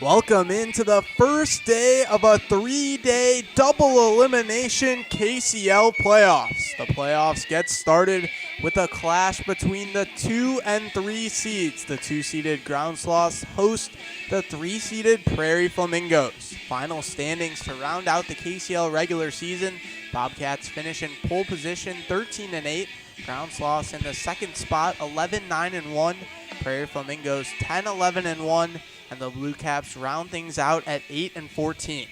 Welcome into the first day of a 3-day double elimination KCL playoffs. The playoffs get started with a clash between the 2 and 3 seeds. The 2-seeded Groundsloth host the 3-seeded Prairie Flamingos. Final standings to round out the KCL regular season. Bobcats finish in pole position 13-8. Groundsloth in the second spot 11-9-1. Prairie Flamingos 10-11-1. And the Blue Caps round things out at 8-14.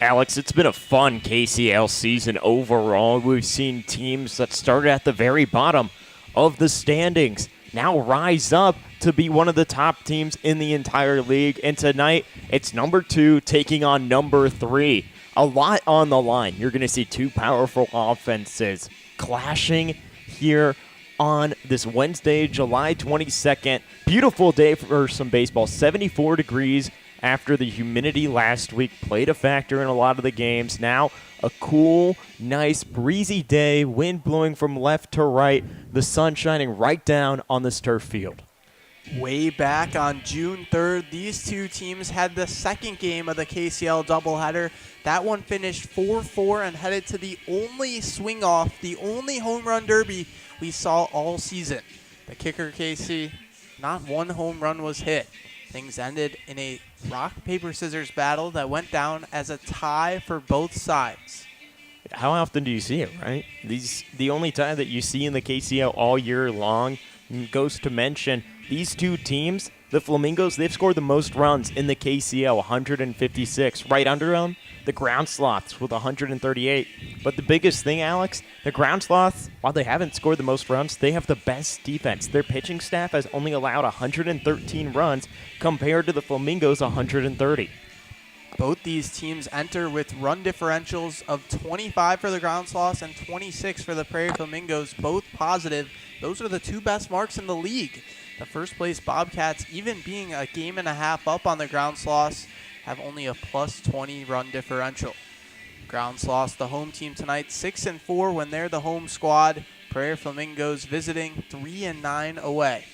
Alex, it's been a fun KCL season overall. We've seen teams that started at the very bottom of the standings now rise up to be one of the top teams in the entire league. And tonight, it's number 2 taking on number 3. A lot on the line. You're going to see two powerful offenses clashing here on this Wednesday, July 22nd. Beautiful day for some baseball. 74 degrees after the humidity last week played a factor in a lot of the games. Now a cool, nice, breezy day, wind blowing from left to right, the sun shining right down on this turf field. Way back on June 3rd, these two teams had the second game of the KCL doubleheader. That one finished 4-4 and headed to the only swing-off, the only home run derby we saw all season. The kicker, Casey, not one home run was hit. Things ended in a rock, paper, scissors battle that went down as a tie for both sides. How often do you see it, right? The only tie that you see in the KCL all year long goes to mention these two teams, the Flamingos, they've scored the most runs in the KCL, 156. Right under them, the Groundsloths with 138. But the biggest thing, Alex, the Groundsloths, while they haven't scored the most runs, they have the best defense. Their pitching staff has only allowed 113 runs compared to the Flamingos' 130. Both these teams enter with run differentials of 25 for the Groundsloths and 26 for the Prairie Flamingos, both positive. Those are the two best marks in the league. The first place Bobcats, even being a game and a half up on the Groundsloths, have only a plus 20 run differential. Groundsloths, the home team tonight, 6-4 when they're the home squad. Prairie Flamingos visiting 3-9 away.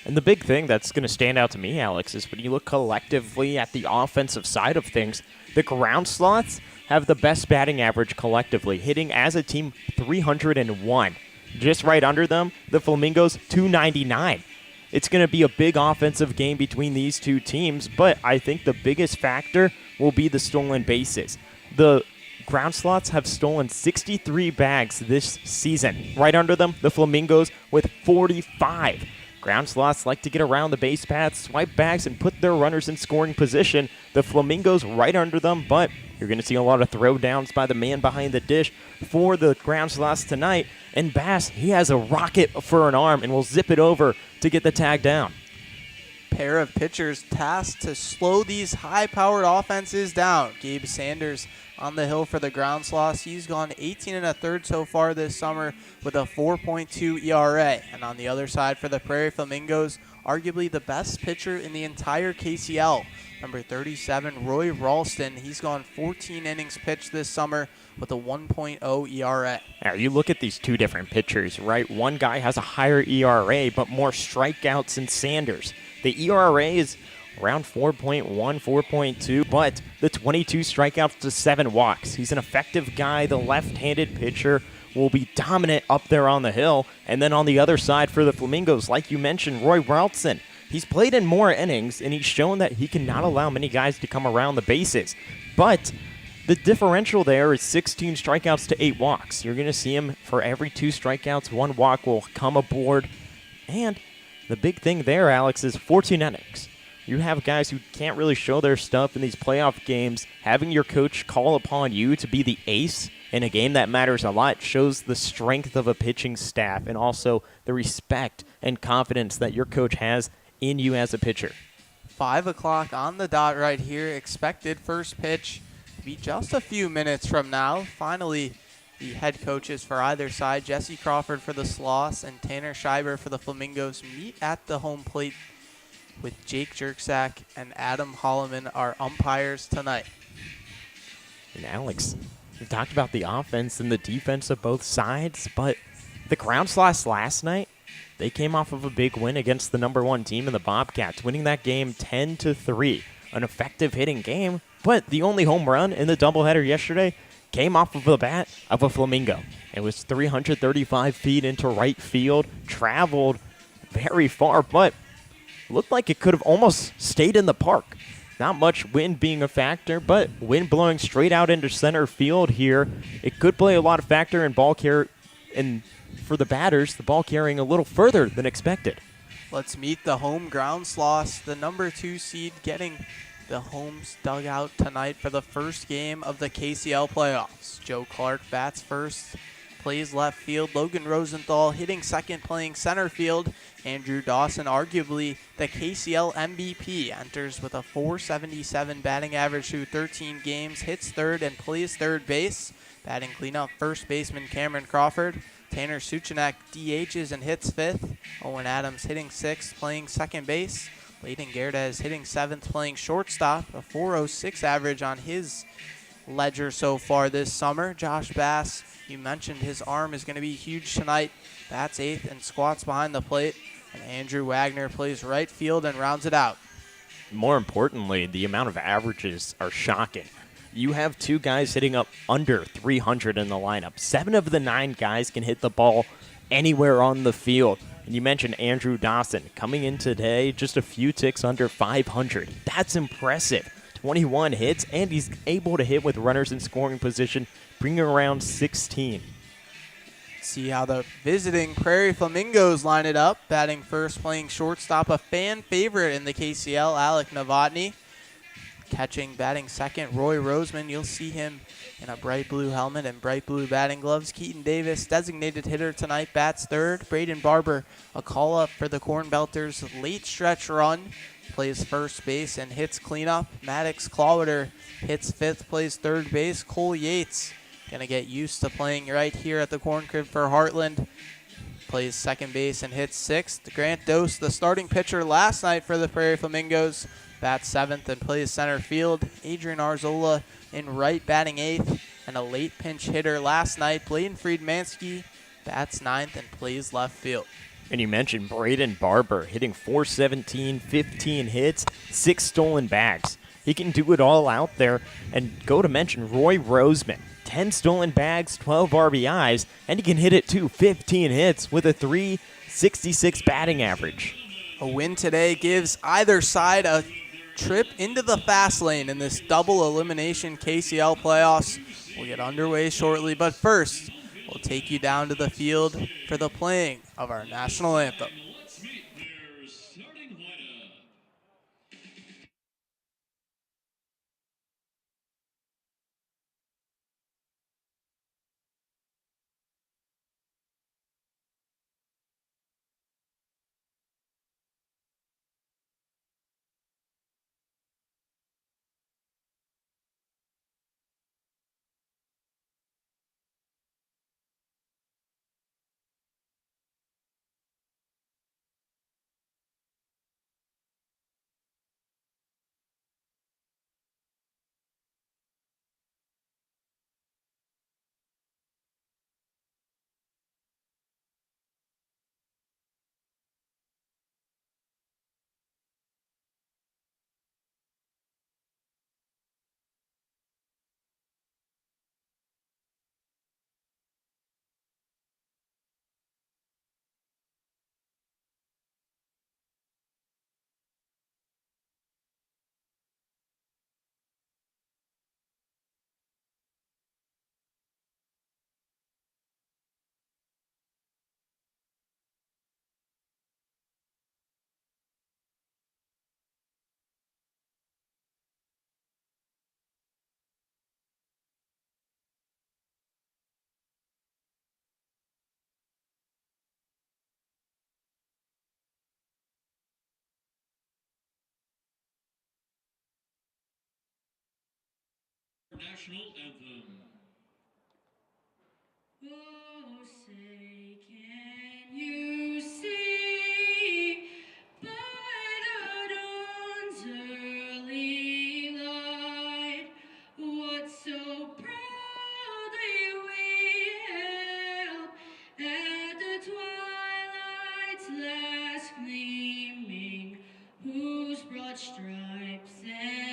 And the big thing that's going to stand out to me, Alex, is when you look collectively at the offensive side of things, the Groundsloths have the best batting average collectively, hitting as a team 301. Just right under them, the Flamingos 299. It's going to be a big offensive game between these two teams, but I think the biggest factor will be the stolen bases. The Groundsloths have stolen 63 bags this season. Right under them, the Flamingos with 45. Groundsloths like to get around the base paths, swipe bags, and put their runners in scoring position. The Flamingos right under them, but you're going to see a lot of throwdowns by the man behind the dish for the Groundsloths tonight. And Bass, he has a rocket for an arm and will zip it over to get the tag down. Pair of pitchers tasked to slow these high-powered offenses down. Gabe Sanders on the hill for the Groundsloths. He's gone 18 1/3 so far this summer with a 4.2 ERA. And on the other side for the Prairie Flamingos, arguably the best pitcher in the entire KCL. Number 37, Roy Ralston. He's gone 14 innings pitched this summer with a 1.0 ERA. Now, you look at these two different pitchers, right? One guy has a higher ERA, but more strikeouts than Sanders. The ERA is around 4.1, 4.2, but the 22 strikeouts to 7 walks. He's an effective guy. The left-handed pitcher will be dominant up there on the hill. And then on the other side for the Flamingos, like you mentioned, Roy Ralston. He's played in more innings, and he's shown that he can not allow many guys to come around the bases. But the differential there is 16 strikeouts to 8 walks. You're going to see him for every 2 strikeouts, 1 walk will come aboard. And the big thing there, Alex, is 14 innings. You have guys who can't really show their stuff in these playoff games. Having your coach call upon you to be the ace in a game that matters a lot shows the strength of a pitching staff and also the respect and confidence that your coach has in you as a pitcher. 5 o'clock on the dot right here. Expected first pitch to be just a few minutes from now. Finally, the head coaches for either side, Jesse Crawford for the Sloths and Tanner Schreiber for the Flamingos, meet at the home plate with Jake Jerksack and Adam Holloman, our umpires tonight. And Alex, we talked about the offense and the defense of both sides, but the Groundsloths last night, they came off of a big win against the number 1 team in the Bobcats, winning that game 10-3. an effective hitting game, but the only home run in the doubleheader yesterday came off of the bat of a Flamingo. It was 335 feet into right field, traveled very far, but looked like it could have almost stayed in the park. Not much wind being a factor, but wind blowing straight out into center field here. It could play a lot of factor in ball carry, and for the batters, the ball carrying a little further than expected. Let's meet the home Groundsloth, the number 2 seed, getting the home's dugout tonight for the first game of the KCL playoffs. Joe Clark bats first, plays left field. Logan Rosenthal hitting second, playing center field. Andrew Dawson, arguably the KCL MVP, enters with a .477 batting average through 13 games, hits third and plays third base. Batting cleanup, first baseman Cameron Crawford. Tanner Suchanek DHs and hits fifth. Owen Adams hitting sixth, playing second base. Layden Gerdes hitting seventh, playing shortstop. A .406 average on his ledger so far this summer. Josh Bass, you mentioned his arm is going to be huge tonight. Bats eighth and squats behind the plate. And Andrew Wagner plays right field and rounds it out. More importantly, the amount of averages are shocking. You have two guys hitting up under 300 in the lineup. 7 of the 9 guys can hit the ball anywhere on the field. And you mentioned Andrew Dawson coming in today just a few ticks under 500. That's impressive. 21 hits, and he's able to hit with runners in scoring position, bringing around 16. See how the visiting Prairie Flamingos line it up. Batting first, playing shortstop, a fan favorite in the KCL, Alec Novotny. Catching, batting second, Roy Roseman. You'll see him in a bright blue helmet and bright blue batting gloves. Keaton Davis, designated hitter tonight, bats third. Braden Barber, a call-up for the Corn Belters. Late stretch run, plays first base and hits cleanup. Maddox Clawiter hits fifth, plays third base. Cole Yates, going to get used to playing right here at the Corn Crib for Heartland. Plays second base and hits sixth. Grant Dose, the starting pitcher last night for the Prairie Flamingos, bats seventh and plays center field. Adrian Arzola in right, batting eighth. And a late pinch hitter last night, Bladen Friedmansky, bats ninth and plays left field. And you mentioned Braden Barber hitting .417, 15 hits, 6 stolen bags. He can do it all out there. And go to mention Roy Roseman, 10 stolen bags, 12 RBIs, and he can hit it too, 15 hits with a .366 batting average. A win today gives either side a trip into the fast lane in this double elimination KCL playoffs. We'll get underway shortly, but first, we'll take you down to the field for the playing of our national anthem. National anthem. Oh, say, can you see by the dawn's early light what so proudly we hailed at the twilight's last gleaming, whose broad stripes and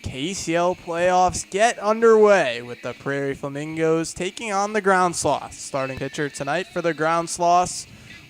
KCL playoffs get underway with the Prairie Flamingos taking on the Groundsloth. Starting pitcher tonight for the Groundsloths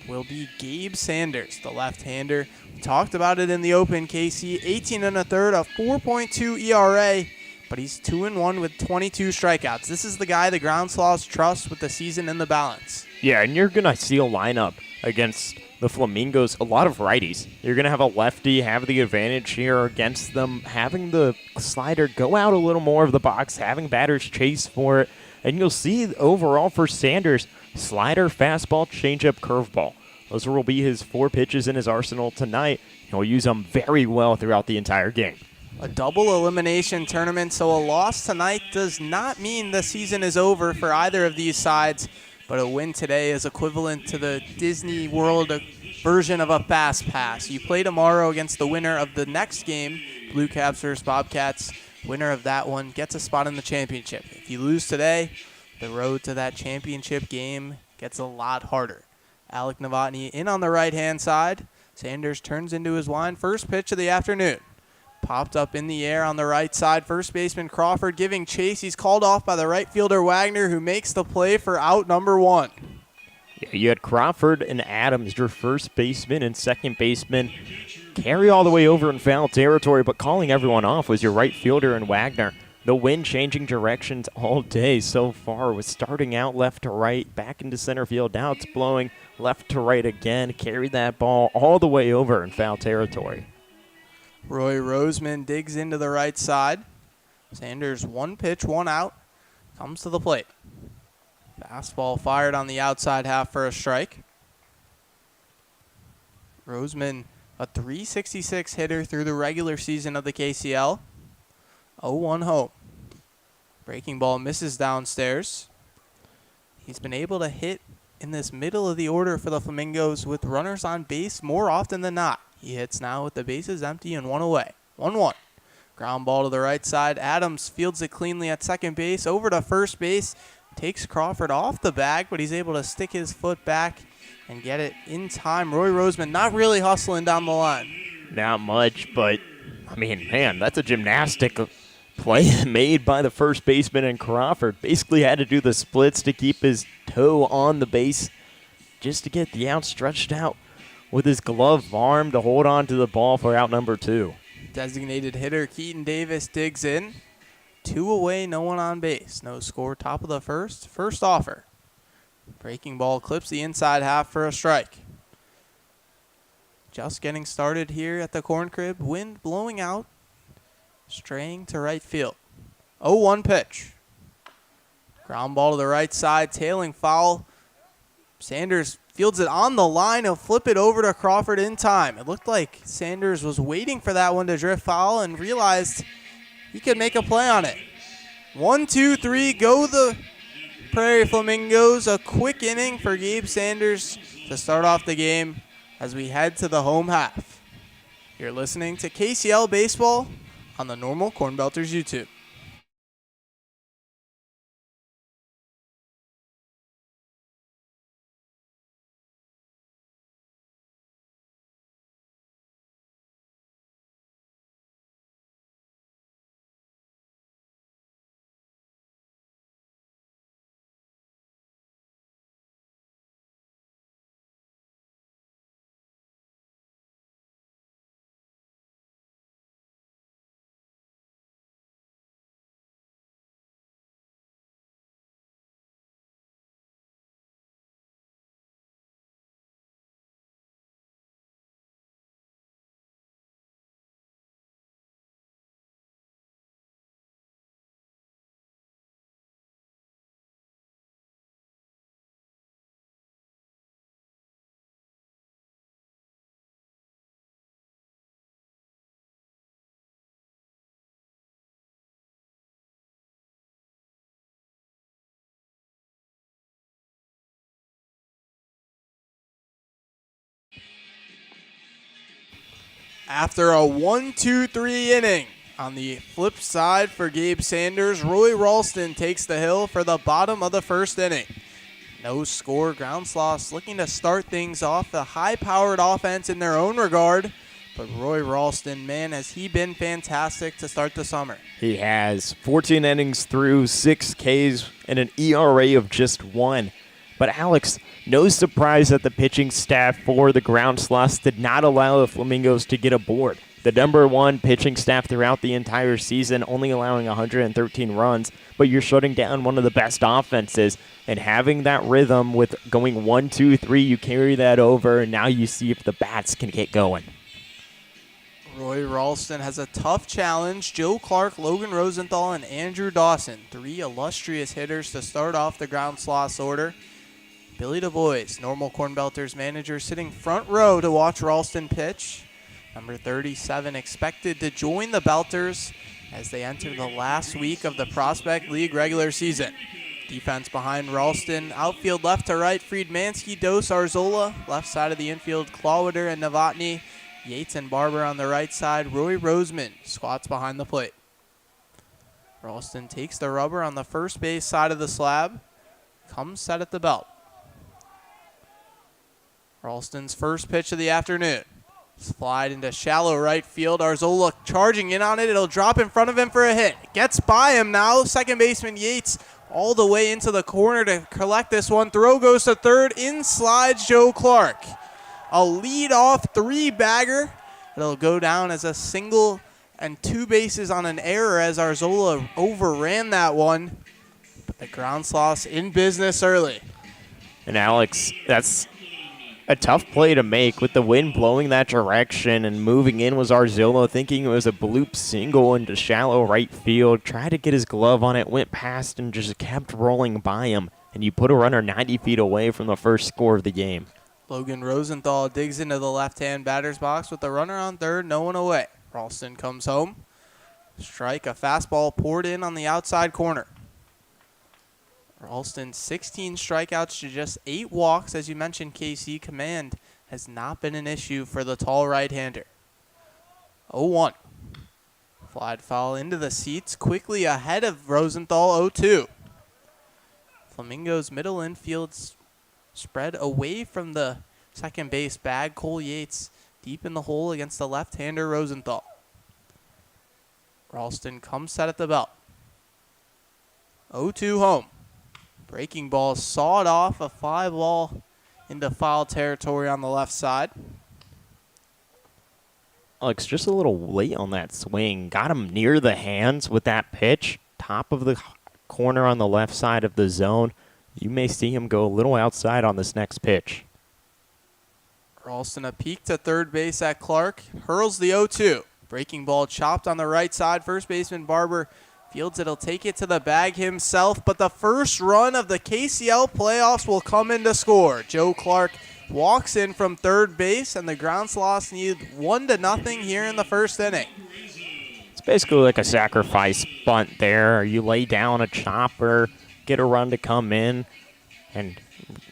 will be Gabe Sanders, the left-hander. We talked about it in the open, KC. 18 and a third, a 4.2 ERA, but he's 2-1 with 22 strikeouts. This is the guy the Groundsloths trust with the season in the balance. Yeah, and you're going to see a lineup against the Flamingos, a lot of righties. You're going to have a lefty have the advantage here against them, having the slider go out a little more of the box, having batters chase for it. And you'll see overall for Sanders, slider, fastball, changeup, curveball. Those will be his 4 pitches in his arsenal tonight. He'll use them very well throughout the entire game. A double elimination tournament, so a loss tonight does not mean the season is over for either of these sides. But a win today is equivalent to the Disney World version of a fast pass. You play tomorrow against the winner of the next game, Blue Caps versus Bobcats. Winner of that one gets a spot in the championship. If you lose today, the road to that championship game gets a lot harder. Alec Novotny in on the right-hand side. Sanders turns into his line. First pitch of the afternoon. Popped up in the air on the right side. First baseman Crawford giving chase. He's called off by the right fielder Wagner, who makes the play for out number 1. Yeah, you had Crawford and Adams, your first baseman and second baseman, carry all the way over in foul territory, but calling everyone off was your right fielder and Wagner. The wind changing directions all day so far, was starting out left to right, back into center field. Now it's blowing left to right again. Carried that ball all the way over in foul territory. Roy Roseman digs into the right side. Sanders 1 pitch, 1 out. Comes to the plate. Fastball fired on the outside half for a strike. Roseman, a .366 hitter through the regular season of the KCL. 0-1 home. Breaking ball misses downstairs. He's been able to hit in this middle of the order for the Flamingos with runners on base more often than not. He hits now with the bases empty and 1 away. 1-1. Ground ball to the right side. Adams fields it cleanly at second base. Over to first base. Takes Crawford off the bag, but he's able to stick his foot back and get it in time. Roy Roseman not really hustling down the line. Not much, but, I mean, man, that's a gymnastic play made by the first baseman and Crawford. Basically had to do the splits to keep his toe on the base just to get the out stretched out with his gloved arm to hold on to the ball for out number 2. Designated hitter Keaton Davis digs in. 2 away, no one on base. No score, top of the first. First offer. Breaking ball clips the inside half for a strike. Just getting started here at the corn crib. Wind blowing out. Straying to right field. 0-1 pitch. Ground ball to the right side, tailing foul. Sanders fields it on the line. He'll flip it over to Crawford in time. It looked like Sanders was waiting for that one to drift foul and realized he could make a play on it. 1, 2, 3, go the Prairie Flamingos. A quick inning for Gabe Sanders to start off the game as we head to the home half. You're listening to KCL Baseball on the Normal Corn Belters YouTube. After a 1-2-3 inning, on the flip side for Gabe Sanders, Roy Ralston takes the hill for the bottom of the first inning. No score. Groundsloth looking to start things off. A high-powered offense in their own regard. But Roy Ralston, man, has he been fantastic to start the summer. He has 14 innings through, 6 Ks, and an ERA of just 1. But Alex, no surprise that the pitching staff for the Groundsloth did not allow the Flamingos to get aboard. The number 1 pitching staff throughout the entire season, only allowing 113 runs, but you're shutting down one of the best offenses. And having that rhythm with going 1-2-3, you carry that over, and now you see if the bats can get going. Roy Ralston has a tough challenge. Joe Clark, Logan Rosenthal, and Andrew Dawson, 3 illustrious hitters to start off the Groundsloth's order. Billy DuBois, normal Corn Belters manager, sitting front row to watch Ralston pitch. Number 37 expected to join the Belters as they enter the last week of the Prospect League regular season. Defense behind Ralston. Outfield left to right, Friedmansky, Dos, Arzola. Left side of the infield, Clawiter and Novotny. Yates and Barber on the right side. Roy Roseman squats behind the plate. Ralston takes the rubber on the first base side of the slab. Comes set at the belt. Ralston's first pitch of the afternoon. Slide into shallow right field. Arzola charging in on it. It'll drop in front of him for a hit. Gets by him now. Second baseman Yates all the way into the corner to collect this one. Throw goes to third. In slides Joe Clark. A lead-off 3-bagger. It'll go down as a single and 2 bases on an error as Arzola overran that one. But the Groundsloth's in business early. And Alex, that's a tough play to make with the wind blowing that direction, and moving in was Arzola, thinking it was a bloop single into shallow right field. Tried to get his glove on it, went past, and just kept rolling by him. And you put a runner 90 feet away from the first score of the game. Logan Rosenthal digs into the left-hand batter's box with the runner on third, no one away. Ralston comes home. Strike, a fastball poured in on the outside corner. Ralston 16 strikeouts to just 8 walks. As you mentioned, KC, command has not been an issue for the tall right-hander. 0-1. Flied foul into the seats, quickly ahead of Rosenthal, 0-2. Flamingos middle infield spread away from the second base bag. Cole Yates deep in the hole against the left-hander Rosenthal. Ralston comes set at the belt. 0-2 home. Breaking ball sawed off, a fly ball into foul territory on the left side. Alex, just a little late on that swing. Got him near the hands with that pitch. Top of the corner on the left side of the zone. You may see him go a little outside on this next pitch. Ralston a peek to third base at Clark. Hurls the 0-2. Breaking ball chopped on the right side. First baseman Barber fields it. He'll take it to the bag himself. But the first run of the KCL playoffs will come in to score. Joe Clark walks in from third base, and the Groundsloth need 1-0 here in the first inning. It's basically like a sacrifice bunt there. You lay down a chopper, get a run to come in, and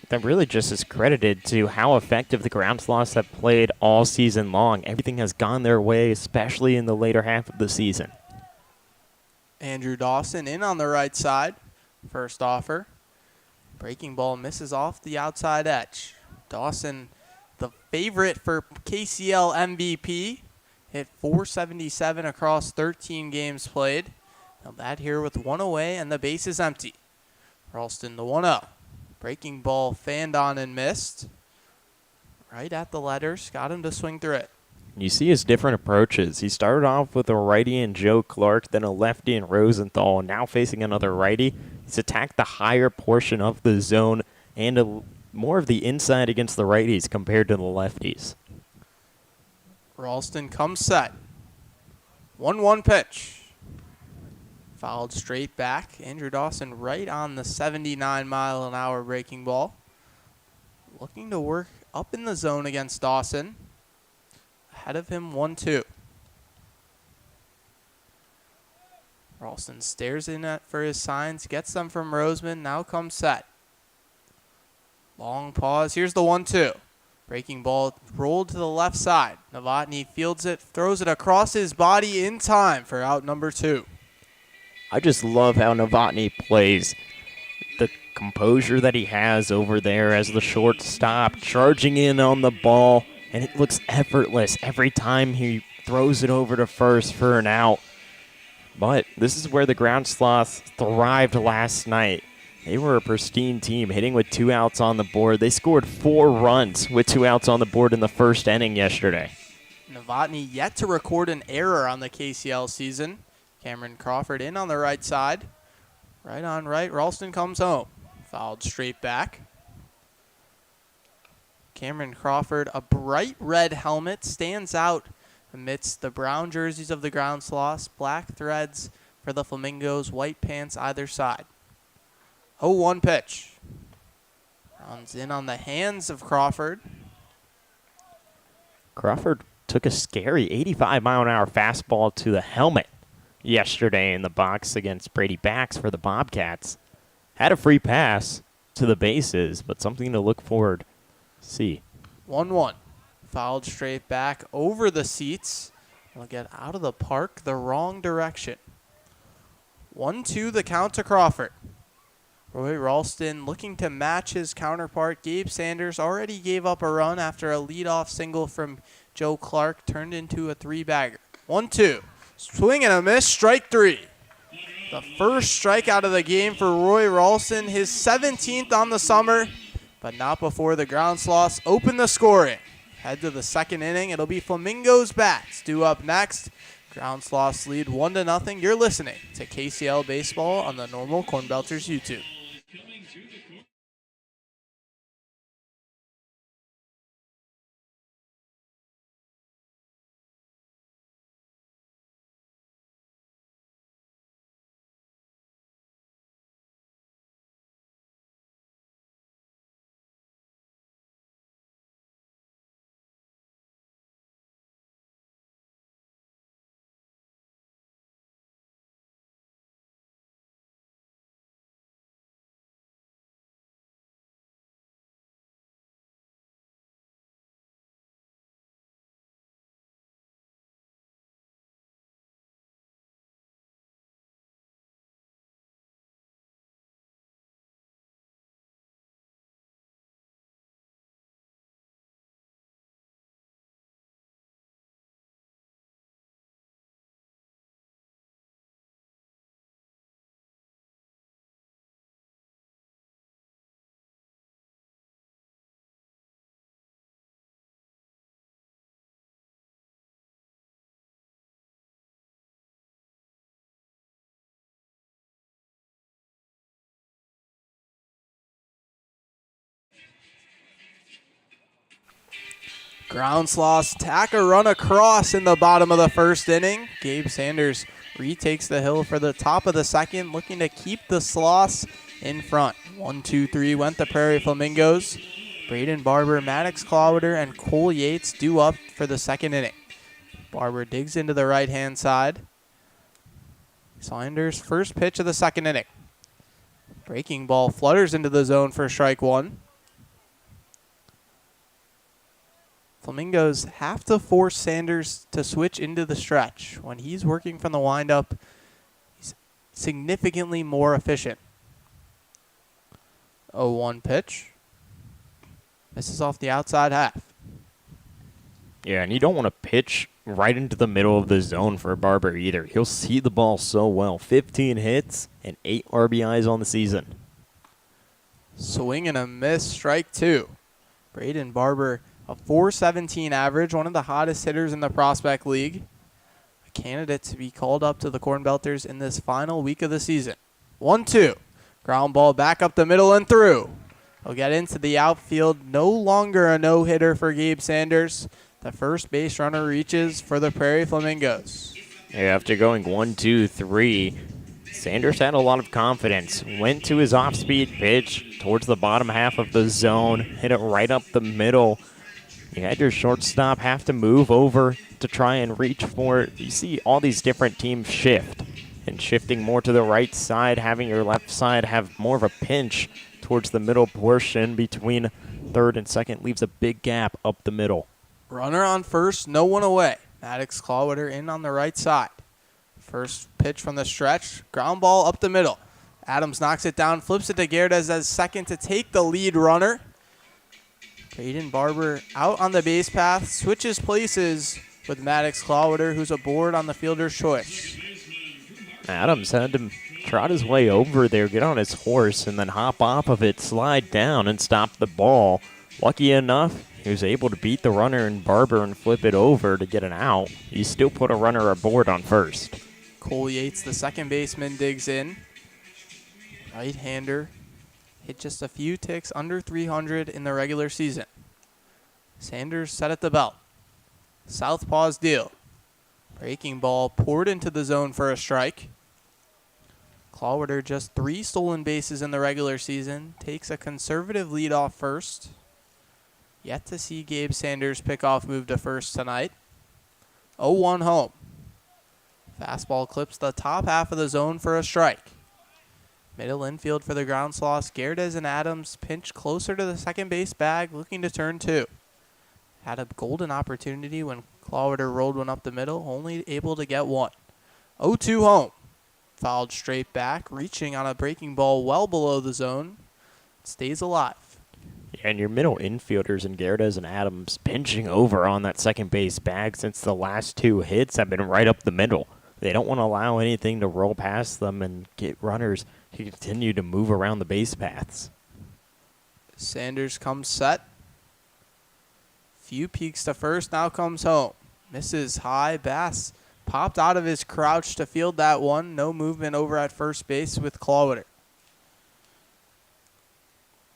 that really just is credited to how effective the Groundsloth have played all season long. Everything has gone their way, especially in the later half of the season. Andrew Dawson in on the right side. First offer. Breaking ball misses off the outside edge. Dawson, the favorite for KCL MVP, hit .477 across 13 games played. Now that here with 1 away and the base is empty. Ralston the 1-0. Breaking ball fanned on and missed. Right at the letters. Got him to swing through it. You see his different approaches. He started off with a righty in Joe Clark, then a lefty in Rosenthal, and now facing another righty. He's attacked the higher portion of the zone and more of the inside against the righties compared to the lefties. Ralston comes set. 1-1 pitch. Fouled straight back. Andrew Dawson right on the 79-mile-an-hour breaking ball. Looking to work up in the zone against Dawson. Ahead of him, 1-2. Ralston stares in for his signs, gets them from Roseman, now comes set. Long pause, here's the 1-2. Breaking ball rolled to the left side. Novotny fields it, throws it across his body in time for out number 2. I just love how Novotny plays. The composure that he has over there as the shortstop, charging in on the ball, and it looks effortless every time he throws it over to first for an out. But this is where the Groundsloth thrived last night. They were a pristine team, hitting with 2 outs on the board. They scored 4 runs with 2 outs on the board in the first inning yesterday. Novotny yet to record an error on the KCL season. Cameron Crawford in on the right side. Right on right, Ralston comes home. Fouled straight back. Cameron Crawford, a bright red helmet, stands out amidst the brown jerseys of the Groundsloth, black threads for the Flamingos, white pants either side. 0-1 pitch. Rounds in on the hands of Crawford. Crawford took a scary 85-mile-an-hour fastball to the helmet yesterday in the box against Brady Bax for the Bobcats. Had a free pass to the bases, but something to look forward to see. 1-1. Fouled straight back over the seats. Will get out of the park the wrong direction. 1-2 the count to Crawford. Roy Ralston looking to match his counterpart. Gabe Sanders already gave up a run after a leadoff single from Joe Clark turned into a 3-bagger. 1-2. Swing and a miss, strike 3. The first strikeout of the game for Roy Ralston, his 17th on the summer, but not before the Groundsloths open the scoring. Head to the second inning. It'll be Flamingos bats due up next. Groundsloths lead 1-0. You're listening to KCL Baseball on the Normal Corn Belters YouTube. Groundsloths tack a run across in the bottom of the first inning. Gabe Sanders retakes the hill for the top of the second, looking to keep the Sloths in front. 1-2-3 went the Prairie Flamingos. Braden Barber, Maddox Clowder, and Cole Yates due up for the second inning. Barber digs into the right-hand side. Sanders' first pitch of the second inning. Breaking ball flutters into the zone for strike 1. Flamingos have to force Sanders to switch into the stretch. When he's working from the windup, he's significantly more efficient. 0-1 pitch. Misses off the outside half. Yeah, and you don't want to pitch right into the middle of the zone for Barber either. He'll see the ball so well. 15 hits and 8 RBIs on the season. Swing and a miss, strike 2. Braden Barber, a .417 average, one of the hottest hitters in the Prospect League. A candidate to be called up to the Corn Belters in this final week of the season. 1-2. Ground ball back up the middle and through. He'll get into the outfield. No longer a no-hitter for Gabe Sanders. The first base runner reaches for the Prairie Flamingos. Yeah, after going 1-2-3, Sanders had a lot of confidence. Went to his off-speed pitch towards the bottom half of the zone. Hit it right up the middle. You had your shortstop have to move over to try and reach for it. You see all these different teams shift. And shifting more to the right side, having your left side have more of a pinch towards the middle portion between third and second leaves a big gap up the middle. Runner on first, no one away. Maddox Clawwitter in on the right side. First pitch from the stretch, ground ball up the middle. Adams knocks it down, flips it to Gerdes as second to take the lead runner. Braden Barber out on the base path, switches places with Maddox Clawwitter, who's aboard on the fielder's choice. Adams had to trot his way over there, get on his horse, and then hop off of it, slide down, and stop the ball. Lucky enough, he was able to beat the runner and Barber and flip it over to get an out. He still put a runner aboard on first. Cole Yates, the second baseman, digs in. Right-hander hit just a few ticks under 300 in the regular season. Sanders set at the belt. Southpaw's deal. Breaking ball poured into the zone for a strike. Clawwitter just 3 stolen bases in the regular season. Takes a conservative lead off first. Yet to see Gabe Sanders' pickoff move to first tonight. 0-1 home. Fastball clips the top half of the zone for a strike. Middle infield for the Groundsloth. Gerdes and Adams pinch closer to the second base bag, looking to turn 2. Had a golden opportunity when Clawwitter rolled one up the middle, only able to get 1. 0-2 home. Fouled straight back, reaching on a breaking ball well below the zone. Stays alive. And your middle infielders in Gerdes and Adams pinching over on that second base bag since the last 2 hits have been right up the middle. They don't want to allow anything to roll past them and get runners to continue to move around the base paths. Sanders comes set. Few peeks to first, now comes home. Misses high. Bass popped out of his crouch to field that one. No movement over at first base with Clawwitter.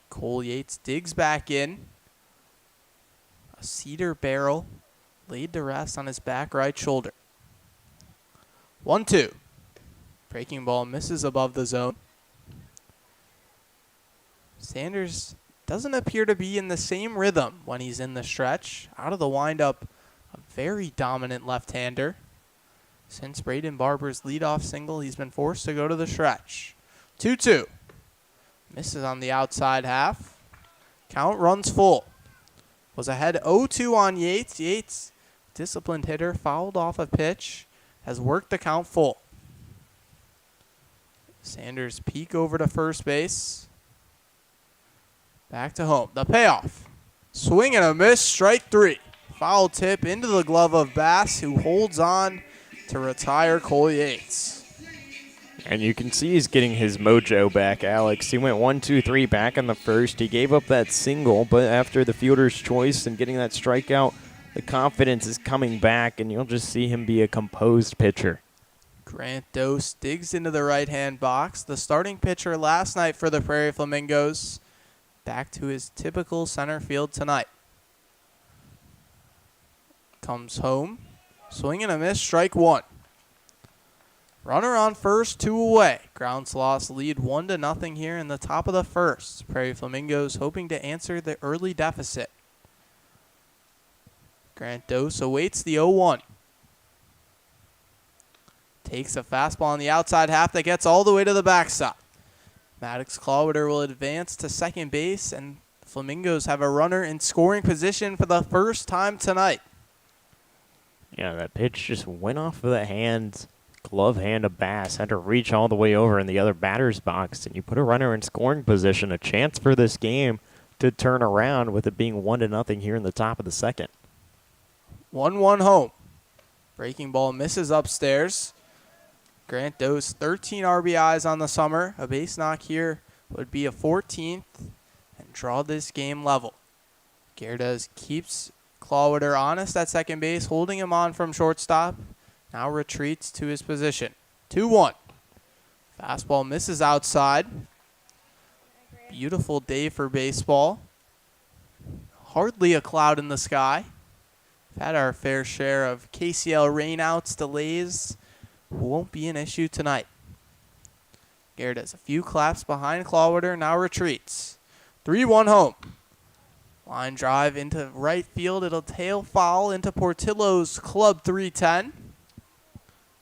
Cole Yates digs back in. A cedar barrel laid to rest on his back right shoulder. 1-2. Breaking ball misses above the zone. Sanders doesn't appear to be in the same rhythm when he's in the stretch. Out of the windup, a very dominant left-hander. Since Braden Barber's leadoff single, he's been forced to go to the stretch. 2-2. Misses on the outside half. Count runs full. Was ahead 0-2 on Yates. Yates, disciplined hitter, fouled off a pitch. Has worked the count full. Sanders peek over to first base. Back to home. The payoff. Swing and a miss. Strike 3. Foul tip into the glove of Bass, who holds on to retire Cole Yates. And you can see he's getting his mojo back, Alex. He went 1-2-3 back in the first. He gave up that single, but after the fielder's choice and getting that strikeout, the confidence is coming back, and you'll just see him be a composed pitcher. Grant Dose digs into the right-hand box. The starting pitcher last night for the Prairie Flamingos. Back to his typical center field tonight. Comes home. Swing and a miss. Strike 1. Runner on first, 2 away. Groundsloth lead 1-0 here in the top of the first. Prairie Flamingos hoping to answer the early deficit. Grant Dose awaits the 0-1. Takes a fastball on the outside half that gets all the way to the backstop. Maddox Clawwitter will advance to second base, and the Flamingos have a runner in scoring position for the first time tonight. Yeah, that pitch just went off of the glove hand of Bass. Had to reach all the way over in the other batter's box, and you put a runner in scoring position, a chance for this game to turn around with it being 1-0 here in the top of the second. 1-1 home. Breaking ball misses upstairs. Grant Dose, 13 RBIs on the summer. A base knock here would be a 14th and draw this game level. Gerdes keeps Clawwitter honest at second base, holding him on from shortstop. Now retreats to his position. 2-1. Fastball misses outside. Beautiful day for baseball. Hardly a cloud in the sky. We've had our fair share of KCL rainouts, delays. Won't be an issue tonight. Gerdes a few claps behind Clawwitter, now retreats. 3-1 home. Line drive into right field. It'll tail foul into Portillo's Club 310.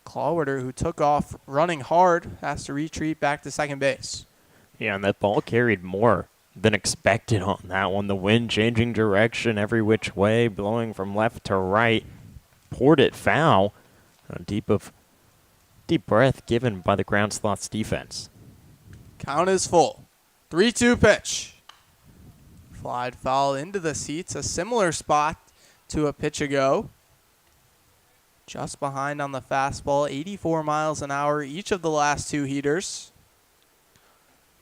Clawwitter, who took off running hard, has to retreat back to second base. Yeah, and that ball carried more than expected on that one. The wind changing direction every which way, blowing from left to right. Poured it foul. A deep breath given by the Groundsloth's defense. Count is full. 3-2 pitch. Flied foul into the seats, a similar spot to a pitch ago. Just behind on the fastball, 84 miles an hour each of the last two heaters.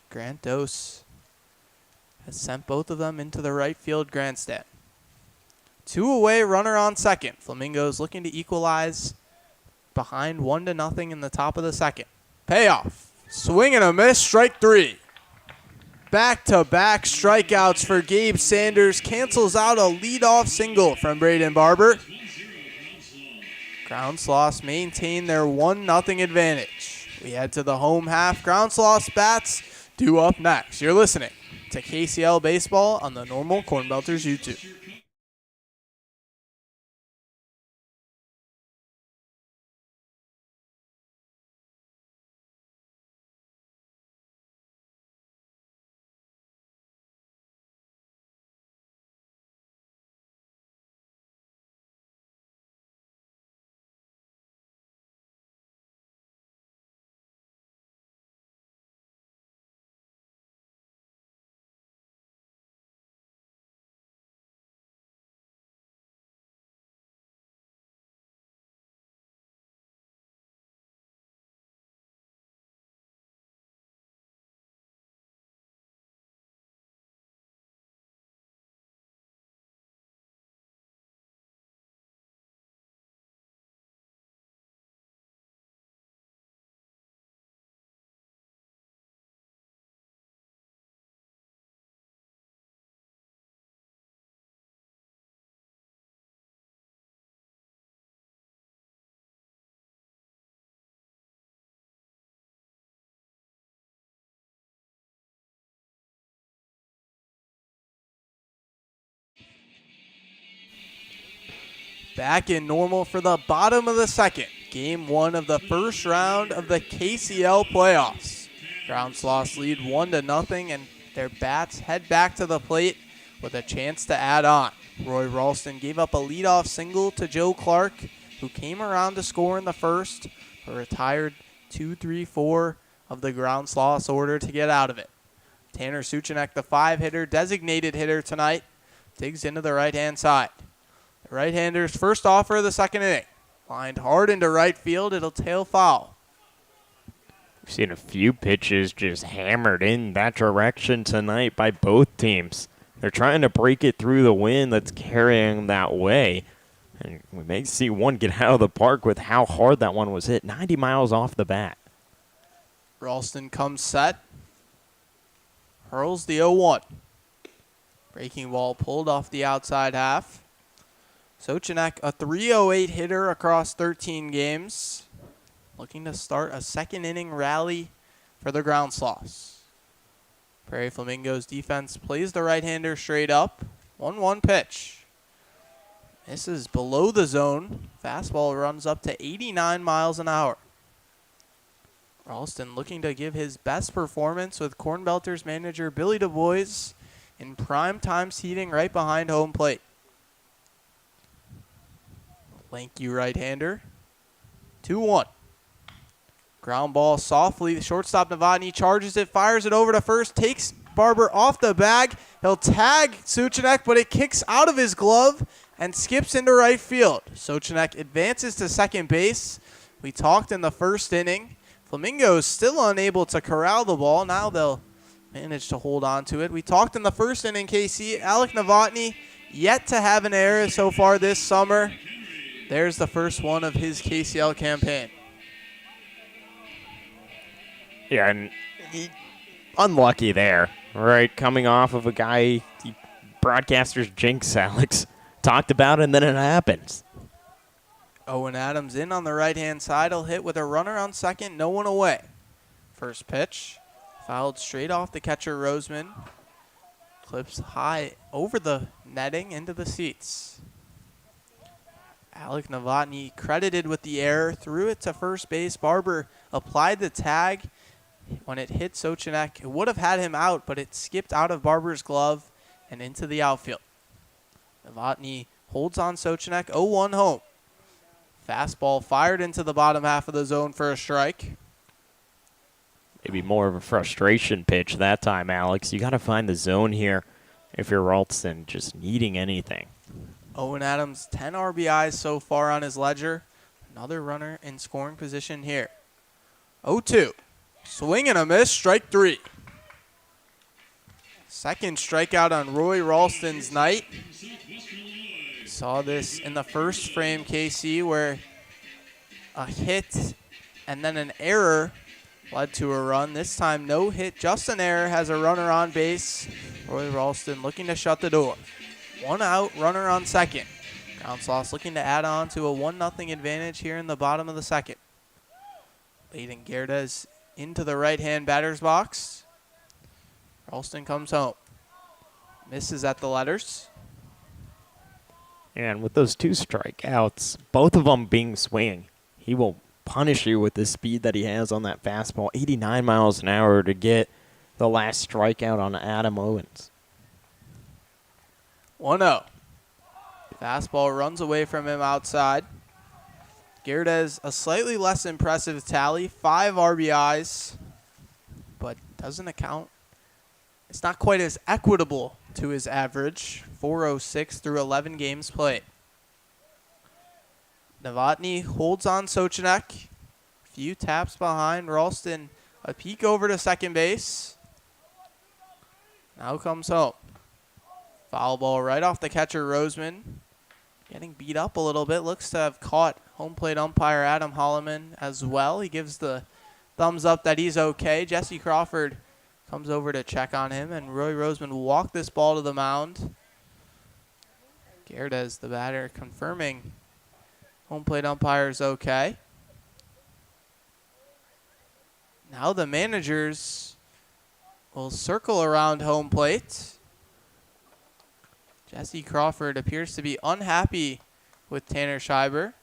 Grant Dose has sent both of them into the right field grandstand. 2 away, runner on second. Flamingos looking to equalize behind 1-0 in the top of the second. Payoff. Swing and a miss, strike 3. Back-to-back strikeouts for Gabe Sanders. Cancels out a leadoff single from Braden Barber. Groundsloth maintain their 1-0 advantage. We head to the home half. Groundsloth's bats due up next. You're listening to KCL Baseball on the Normal Corn Belters YouTube. Back in normal for the bottom of the second. Game 1 of the first round of the KCL playoffs. Groundsloth lead 1-0, and their bats head back to the plate with a chance to add on. Roy Ralston gave up a leadoff single to Joe Clark, who came around to score in the first, but retired 2-3-4 of the Groundsloth's order to get out of it. Tanner Suchanek, the 5-hitter, designated hitter tonight, digs into the right-hand side. The right-hander's first offer of the second inning. Lined hard into right field. It'll tail foul. We've seen a few pitches just hammered in that direction tonight by both teams. They're trying to break it through the wind that's carrying that way. And we may see one get out of the park with how hard that one was hit. 90 miles off the bat. Ralston comes set. Hurls the 0-1. Breaking ball pulled off the outside half. Sochanek, a .308 hitter across 13 games, looking to start a second inning rally for the Groundsloths. Prairie Flamingos defense plays the right-hander straight up. 1-1 pitch. Misses below the zone. Fastball runs up to 89 miles an hour. Ralston looking to give his best performance with Corn Belters manager Billy Du Bois in prime time seating right behind home plate. Lanky right-hander. 2-1. Ground ball softly. The shortstop Novotny charges it, fires it over to first, takes Barber off the bag. He'll tag Suchanek, but it kicks out of his glove and skips into right field. Suchanek advances to second base. We talked in the first inning. Flamingos still unable to corral the ball. Now they'll manage to hold on to it. We talked in the first inning, KC. Alec Novotny yet to have an error so far this summer. There's the first one of his KCL campaign. Yeah, and unlucky there, right? Coming off of a guy, the broadcaster's jinx, Alex talked about, and then it happens. Owen Adams in on the right-hand side. He'll hit with a runner on second, no one away. First pitch, fouled straight off the catcher Roseman. Clips high over the netting into the seats. Alec Novotny credited with the error, threw it to first base. Barber applied the tag, When it hit Sochanek, it would have had him out, but it skipped out of Barber's glove and into the outfield. Novotny holds on Sochanek, 0-1 home. Fastball fired into the bottom half of the zone for a strike. Maybe more of a frustration pitch that time, Alex. You got to find the zone here if you're Ralston, just needing anything. Owen Adams, 10 RBIs so far on his ledger. Another runner in scoring position here. 0-2. Swing and a miss, strike 3. Second strikeout on Roy Ralston's night. Saw this in the first frame, KC, where a hit and then an error led to a run. This time, no hit, just an error, has a runner on base. Roy Ralston looking to shut the door. 1 out, runner on second. Groundsloth looking to add on to a 1-0 advantage here in the bottom of the second. Leading Gerdes into the right-hand batter's box. Ralston comes home. Misses at the letters. And with those 2 strikeouts, both of them being swinging, he will punish you with the speed that he has on that fastball. 89 miles an hour to get the last strikeout on Adam Owens. 1-0. Fastball runs away from him outside. Gerdes, a slightly less impressive tally, 5 RBIs, but doesn't account. It's not quite as equitable to his average, 406 through 11 games played. Novotny holds on Sochanek. Few taps behind. Ralston, a peek over to second base. Now comes home. Foul ball right off the catcher, Roseman. Getting beat up a little bit. Looks to have caught home plate umpire Adam Holloman as well. He gives the thumbs up that he's okay. Jesse Crawford comes over to check on him, and Roy Roseman will walk this ball to the mound. Gerdes, the batter, confirming home plate umpire is okay. Now the managers will circle around home plate. Jesse Crawford appears to be unhappy with Tanner Schreiber.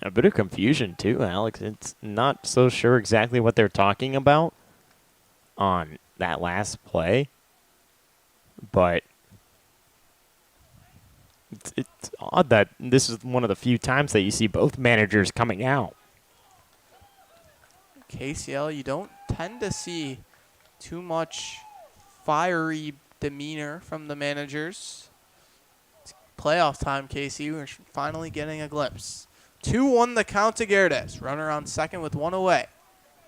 A bit of confusion too, Alex. It's not so sure exactly what they're talking about on that last play, but it's odd that this is one of the few times that you see both managers coming out. KCL, you don't tend to see too much fiery demeanor from the managers. It's playoff time, KC. We're finally getting a glimpse. 2-1 the count to Gerdes. Runner on second with 1 away.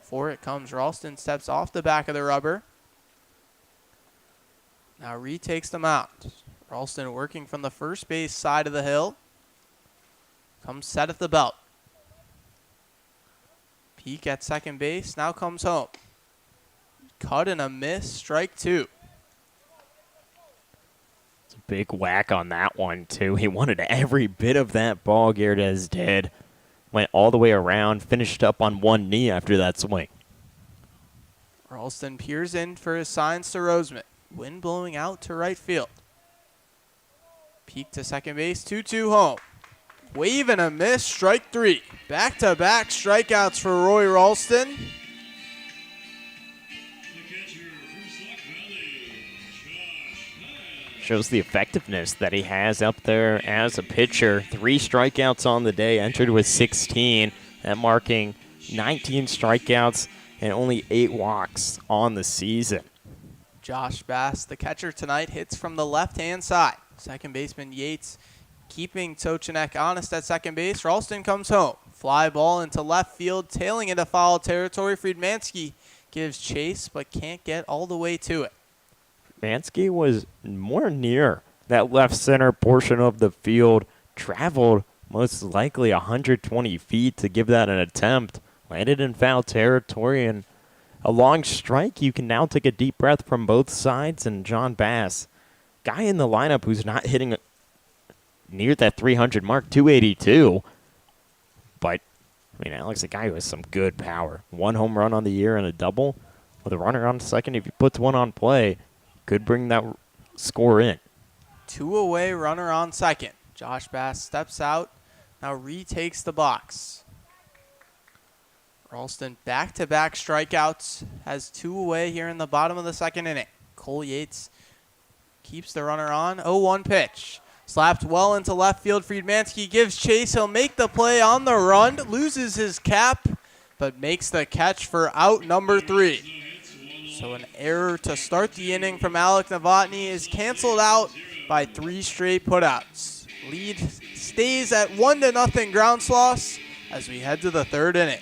For it comes Ralston, steps off the back of the rubber. Now retakes the mound. Ralston working from the first base side of the hill. Comes set at the belt. Peek at second base. Now comes home. Cut and a miss. Strike 2. It's a big whack on that one, too. He wanted every bit of that ball, Gerdes did. Went all the way around, finished up on one knee after that swing. Ralston peers in for his signs to Roseman. Wind blowing out to right field. Peek to second base. 2-2 home. Wave and a miss. Strike 3. Back-to-back strikeouts for Roy Ralston. Shows the effectiveness that he has up there as a pitcher. 3 strikeouts on the day, entered with 16. That marking 19 strikeouts and only 8 walks on the season. Josh Bass, the catcher tonight, hits from the left-hand side. Second baseman Yates keeping Sochanek honest at second base. Ralston comes home. Fly ball into left field, tailing into foul territory. Friedmansky gives chase, but can't get all the way to it. Mansky was more near that left center portion of the field, traveled most likely 120 feet to give that an attempt, landed in foul territory, and a long strike. You can now take a deep breath from both sides, and John Bass, guy in the lineup who's not hitting near that 300 mark, 282, but I mean, Alex, a guy who has some good power. 1 home run on the year and a double with a runner on second. If he puts one on play, could bring that score in. 2 away, runner on second. Josh Bass steps out, now retakes the box. Ralston back-to-back strikeouts, has 2 away here in the bottom of the second inning. Cole Yates keeps the runner on. 0-1 pitch. Slapped well into left field. Friedmansky gives chase. He'll make the play on the run, loses his cap, but makes the catch for out number 3. So an error to start the inning from Alec Novotny is canceled out by 3 straight putouts. Lead stays at 1-0 Groundsloth as we head to the 3rd inning.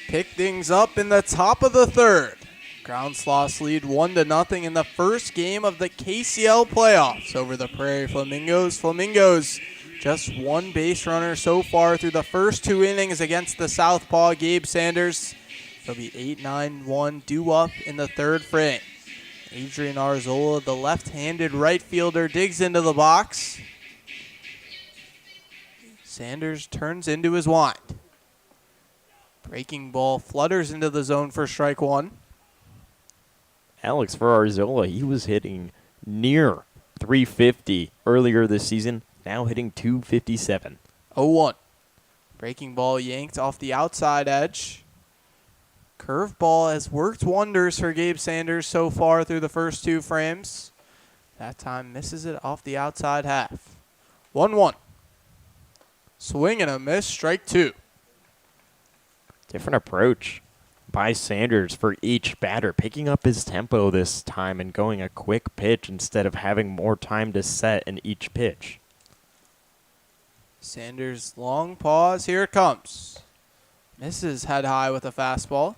Pick things up in the top of the 3rd. Groundsloth lead 1-0 in the first game of the KCL playoffs over the Prairie Flamingos. Flamingos just 1 base runner so far through the first 2 innings against the southpaw Gabe Sanders. It'll be 8-9-1 due up in the 3rd frame. Adrian Arzola, the left-handed right fielder, digs into the box. Sanders turns into his wind. Breaking ball flutters into the zone for strike 1. Alex, for Arzola, he was hitting near 350 earlier this season, now hitting 257. 0-1. Breaking ball yanked off the outside edge. Curveball has worked wonders for Gabe Sanders so far through the first 2 frames. That time misses it off the outside half. 1-1. Swing and a miss, strike 2. Different approach by Sanders for each batter, picking up his tempo this time and going a quick pitch instead of having more time to set in each pitch. Sanders, long pause, here it comes. Misses head high with a fastball.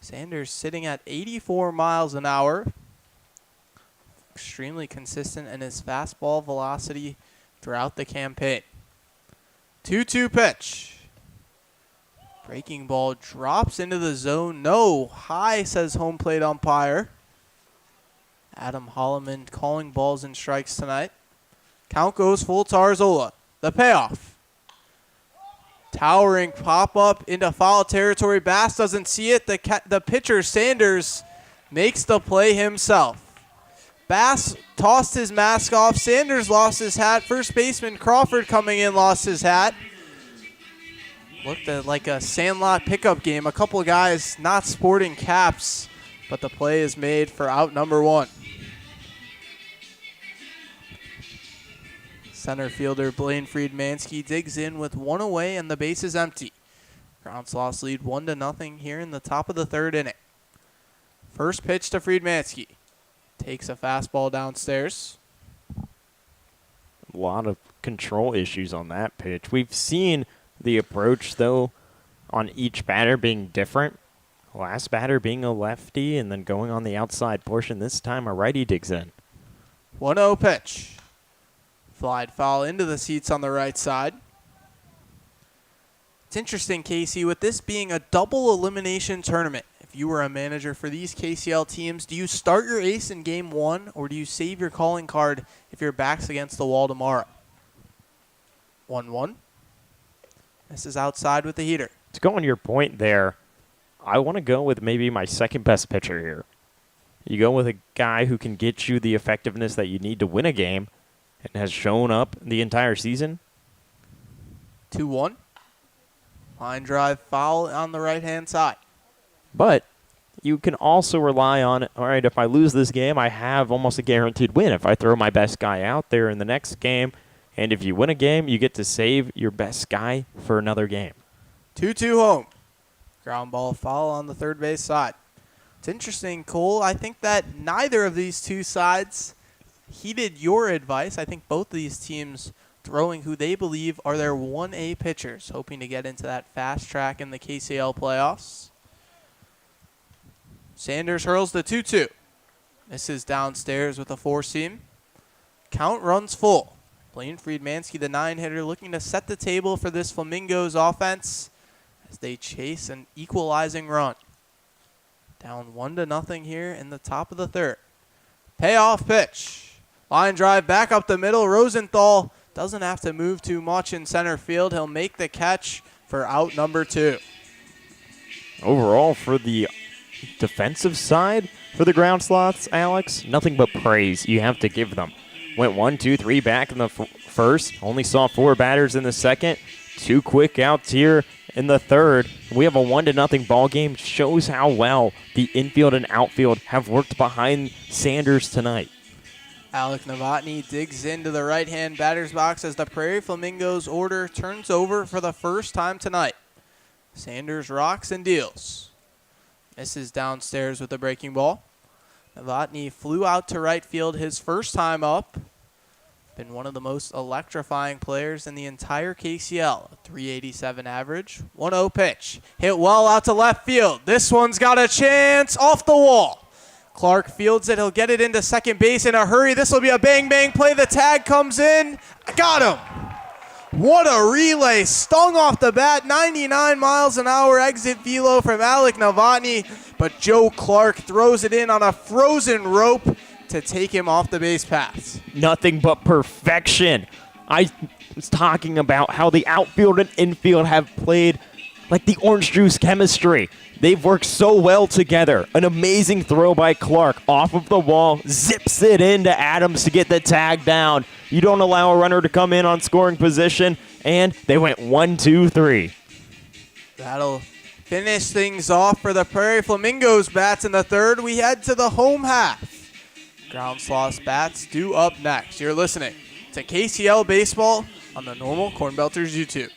Sanders sitting at 84 miles an hour. Extremely consistent in his fastball velocity throughout the campaign. 2-2 pitch. Breaking ball drops into the zone. No, high, says home plate umpire. Adam Holloman calling balls and strikes tonight. Count goes full to Arzola. The payoff. Towering pop-up into foul territory. Bass doesn't see it. The pitcher, Sanders, makes the play himself. Bass tossed his mask off. Sanders lost his hat. First baseman Crawford coming in lost his hat. Looked at like a Sandlot pickup game. A couple of guys not sporting caps, but the play is made for out number 1. Center fielder Blaine Friedmansky digs in with 1 away and the base is empty. Groundsloth lead 1-0 here in the top of the 3rd inning. First pitch to Friedmansky. Takes a fastball downstairs. A lot of control issues on that pitch. We've seen the approach, though, on each batter being different. Last batter being a lefty and then going on the outside portion. This time a righty digs in. 1-0 pitch. Flied foul into the seats on the right side. It's interesting, Casey, with this being a double elimination tournament. If you were a manager for these KCL teams, do you start your ace in game 1 or do you save your calling card if your back's against the wall tomorrow? 1-1. This is outside with the heater. To go on your point there, I want to go with maybe my second best pitcher here. You go with a guy who can get you the effectiveness that you need to win a game and has shown up the entire season. 2-1. Line drive foul on the right-hand side. But you can also rely on, all right, if I lose this game, I have almost a guaranteed win if I throw my best guy out there in the next game. And if you win a game, you get to save your best guy for another game. 2-2 home. Ground ball foul on the third base side. It's interesting, Cole. I think that neither of these two sides heeded your advice. I think both of these teams throwing who they believe are their 1A pitchers, hoping to get into that fast track in the KCL playoffs. Sanders hurls the 2-2. Misses downstairs with a four-seam. Count runs full. Blaine Friedmansky, the 9-hitter, looking to set the table for this Flamingos offense as they chase an equalizing run. Down 1-0 here in the top of the third. Payoff pitch. Line drive back up the middle. Rosenthal doesn't have to move too much in center field. He'll make the catch for out number 2. Overall, for the defensive side for the Groundsloths, Alex, nothing but praise you have to give them. Went 1, 2, 3 back in the first. Only saw 4 batters in the second. 2 quick outs here in the third. We have a 1-0 ball game. Shows how well the infield and outfield have worked behind Sanders tonight. Alec Novotny digs into the right-hand batter's box as the Prairie Flamingos order turns over for the first time tonight. Sanders rocks and deals. Misses downstairs with the breaking ball. Novotny flew out to right field his first time up. Been one of the most electrifying players in the entire KCL. A 387 average. 1-0 pitch. Hit well out to left field. This one's got a chance off the wall. Clark fields it. He'll get it into second base in a hurry. This will be a bang-bang play. The tag comes in. Got him. What a relay. Stung off the bat. 99 miles an hour exit velo from Alec Novotny. But Joe Clark throws it in on a frozen rope to take him off the base paths. Nothing but perfection. I was talking about how the outfield and infield have played like the orange juice chemistry. They've worked so well together. An amazing throw by Clark off of the wall, zips it into Adams to get the tag down. You don't allow a runner to come in on scoring position, and they went 1, 2, 3. That'll finish things off for the Prairie Flamingos bats in the third. We head to the home half. Groundsloth's bats due up next. You're listening to KCL Baseball on the Normal Corn Belters YouTube.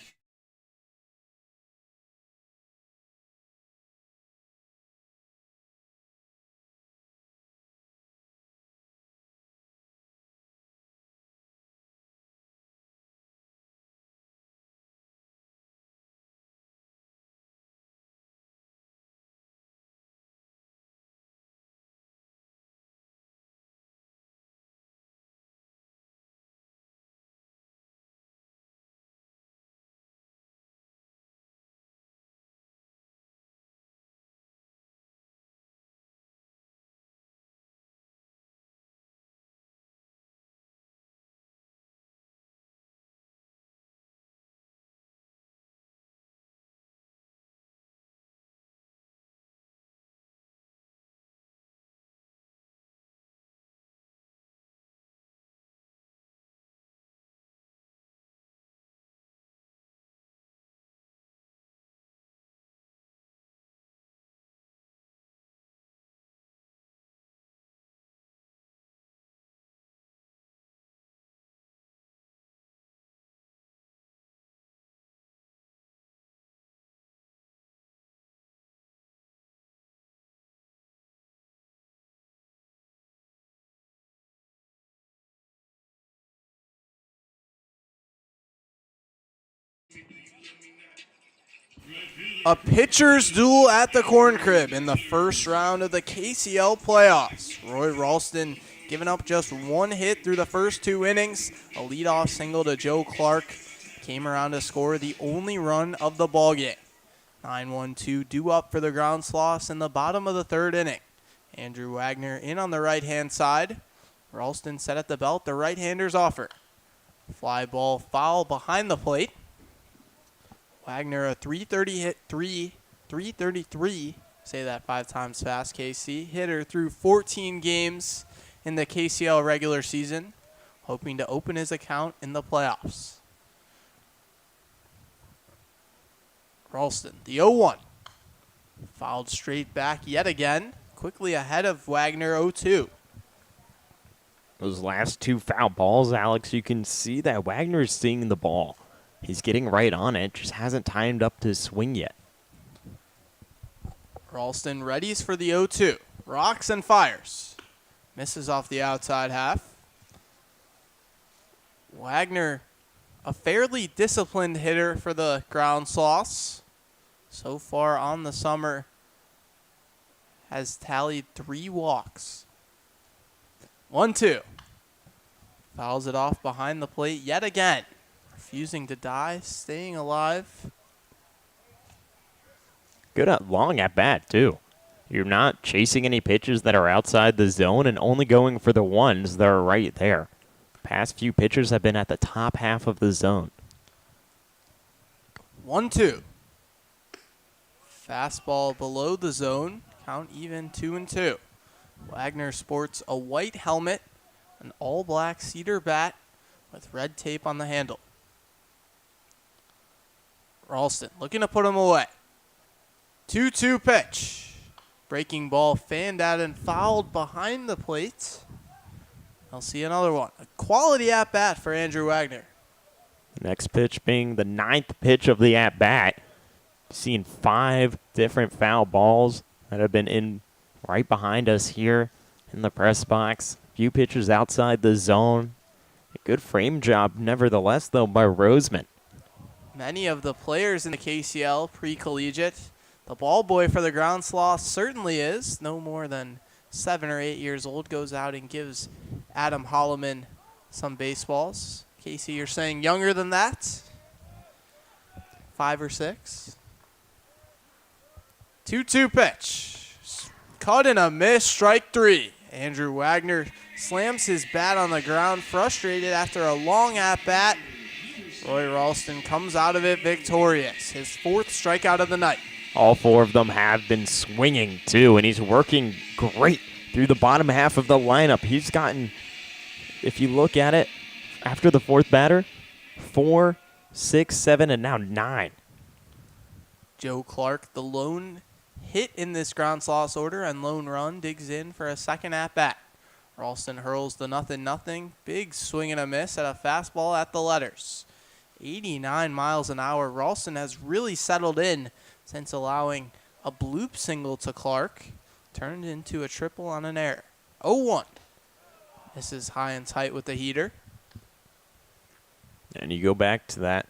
A pitcher's duel at the Corn Crib in the first round of the KCL playoffs. Roy Ralston giving up just one hit through the first 2 innings. A leadoff single to Joe Clark came around to score the only run of the ballgame. 9-1-2 due up for the Groundsloths in the bottom of the 3rd inning. Andrew Wagner in on the right-hand side. Ralston set at the belt, the right-hander's offer. Fly ball foul behind the plate. Wagner a 333, say that 5 times fast, KC, hitter through 14 games in the KCL regular season, hoping to open his account in the playoffs. Ralston, the 0-1. Fouled straight back yet again, quickly ahead of Wagner 0-2. Those last 2 foul balls, Alex, you can see that Wagner's seeing the ball. He's getting right on it, just hasn't timed up to swing yet. Ralston readies for the 0-2. Rocks and fires. Misses off the outside half. Wagner, a fairly disciplined hitter for the Groundsloths. So far on the summer, has tallied 3 walks. 1-2. Fouls it off behind the plate yet again. Refusing to die, staying alive. Good long at bat, too. You're not chasing any pitches that are outside the zone and only going for the ones that are right there. Past few pitchers have been at the top half of the zone. 1-2. Fastball below the zone. Count even 2-2. Wagner sports a white helmet, an all-black cedar bat with red tape on the handle. Ralston looking to put him away. 2-2 pitch. Breaking ball fanned out and fouled behind the plate. I'll see another one. A quality at-bat for Andrew Wagner. Next pitch being the 9th pitch of the at-bat. Seeing 5 different foul balls that have been in right behind us here in the press box. Few pitches outside the zone. A good frame job, nevertheless, though, by Roseman. Many of the players in the KCL pre-collegiate. The ball boy for the Groundsloth certainly is. No more than 7 or 8 years old. Goes out and gives Adam Holloman some baseballs. Casey, you're saying younger than that? 5 or 6. 2-2 pitch. Cut and a miss, strike 3. Andrew Wagner slams his bat on the ground, frustrated after a long at-bat. Roy Ralston comes out of it victorious. His 4th strikeout of the night. All 4 of them have been swinging, too, and he's working great through the bottom half of the lineup. He's gotten, if you look at it, after the 4th batter, 4, 6, 7, and now 9. Joe Clark, the lone hit in this Groundsloths order and lone run, digs in for a 2nd at-bat. Ralston hurls the 0-0. Big swing and a miss at a fastball at the letters. 89 miles an hour. Ralston has really settled in since allowing a bloop single to Clark. Turned into a triple on an error. 0-1. This is high and tight with the heater. And you go back to that.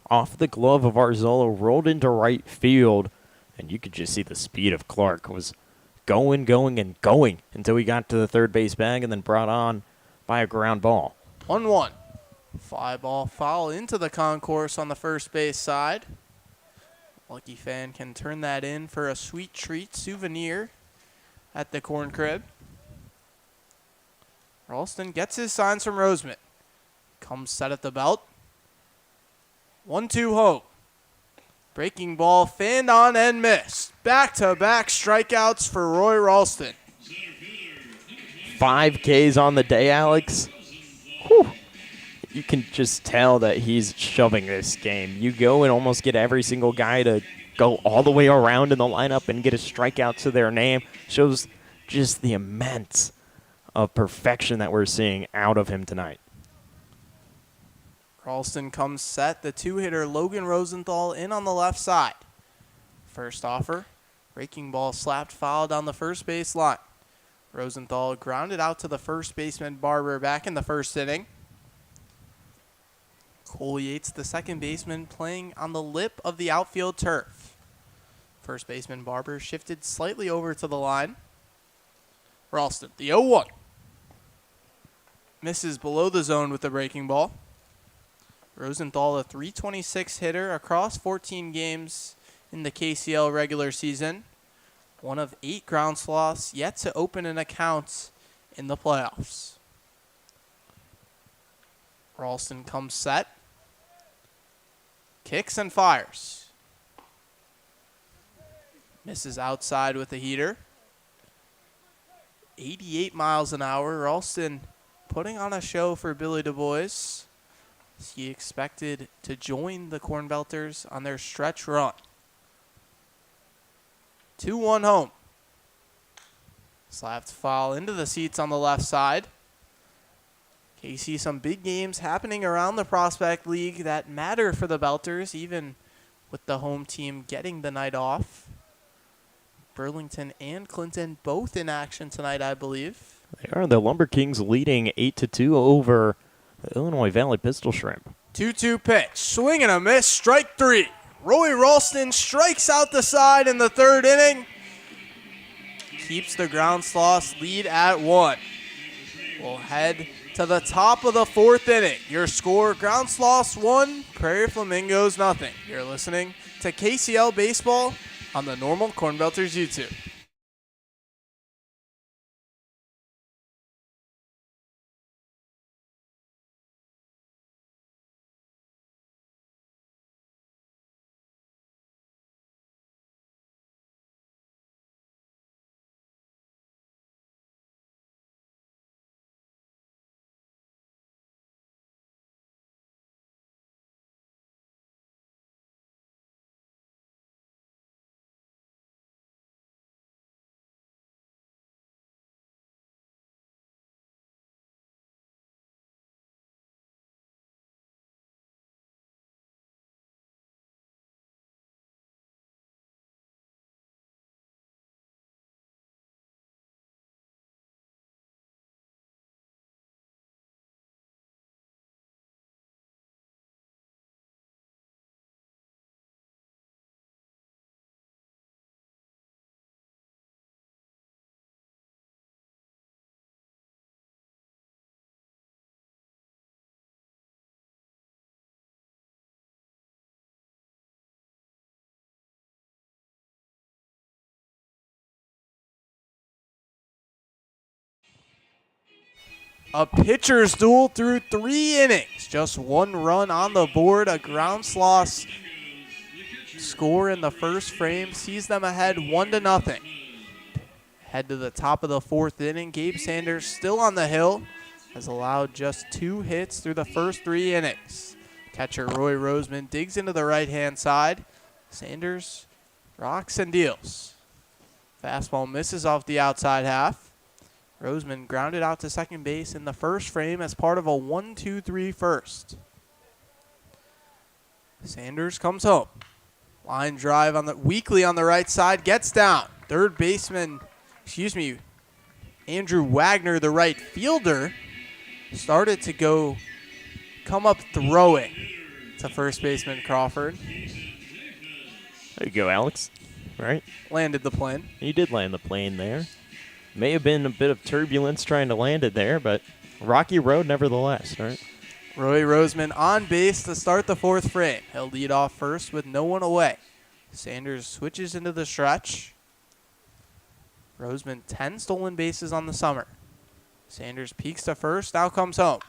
Off the glove of Arzolo, rolled into right field. And you could just see the speed of Clark was going, and going until he got to the third base bag and then brought on by a ground ball. 1-1. Fly ball foul into the concourse on the first base side. Lucky fan can turn that in for a sweet treat souvenir at the corn crib. Ralston gets his signs from Roseman. Comes set at the belt. 1-2 home. Breaking ball fanned on and missed. Back-to-back strikeouts for Roy Ralston. 5 Ks on the day, Alex. Whew. You can just tell that he's shoving this game. You go and almost get every single guy to go all the way around in the lineup and get a strikeout to their name. Shows just the immense of perfection that we're seeing out of him tonight. Ralston comes set. The 2-hitter Logan Rosenthal in on the left side. First offer. Breaking ball slapped foul down the first base line. Rosenthal grounded out to the first baseman Barber back in the first inning. Cole Yates, the second baseman, playing on the lip of the outfield turf. First baseman Barber shifted slightly over to the line. Ralston, the 0-1. misses below the zone with the breaking ball. Rosenthal, a .326 hitter across 14 games in the KCL regular season. One of 8 Groundsloths yet to open an account in the playoffs. Ralston comes set. Kicks and fires. Misses outside with a heater. 88 miles an hour. Ralston putting on a show for Billy Du Bois. He expected to join the Corn Belters on their stretch run. 2-1 home. Slapped foul into the seats on the left side. KC, some big games happening around the Prospect League that matter for the Belters, even with the home team getting the night off. Burlington and Clinton both in action tonight, I believe. They are the Lumber Kings leading 8-2 over the Illinois Valley Pistol Shrimp. 2-2 pitch. Swing and a miss. Strike 3. Roy Ralston strikes out the side in the 3rd inning. Keeps the Groundsloths lead at 1. We'll head to the top of the 4th inning. Your score, Groundsloths 1, Prairie Flamingos nothing. You're listening to KCL Baseball on the Normal Corn Belters YouTube. A pitcher's duel through 3 innings. Just 1 run on the board. A Groundsloth score in the first frame sees them ahead 1-0. Head to the top of the 4th inning. Gabe Sanders still on the hill. Has allowed just 2 hits through the first 3 innings. Catcher Roy Roseman digs into the right-hand side. Sanders rocks and deals. Fastball misses off the outside half. Roseman grounded out to second base in the first frame as part of a 1-2-3 first. Sanders comes home. Line drive on the weakly on the right side, gets down. Third baseman, Andrew Wagner, the right fielder, started to come up throwing to first baseman Crawford. There you go, Alex. Right? Landed the plane. He did land the plane there. May have been a bit of turbulence trying to land it there, but rocky road nevertheless, right? Roy Roseman on base to start the 4th frame. He'll lead off first with no one away. Sanders switches into the stretch. Roseman 10 stolen bases on the summer. Sanders peeks to first, now comes home.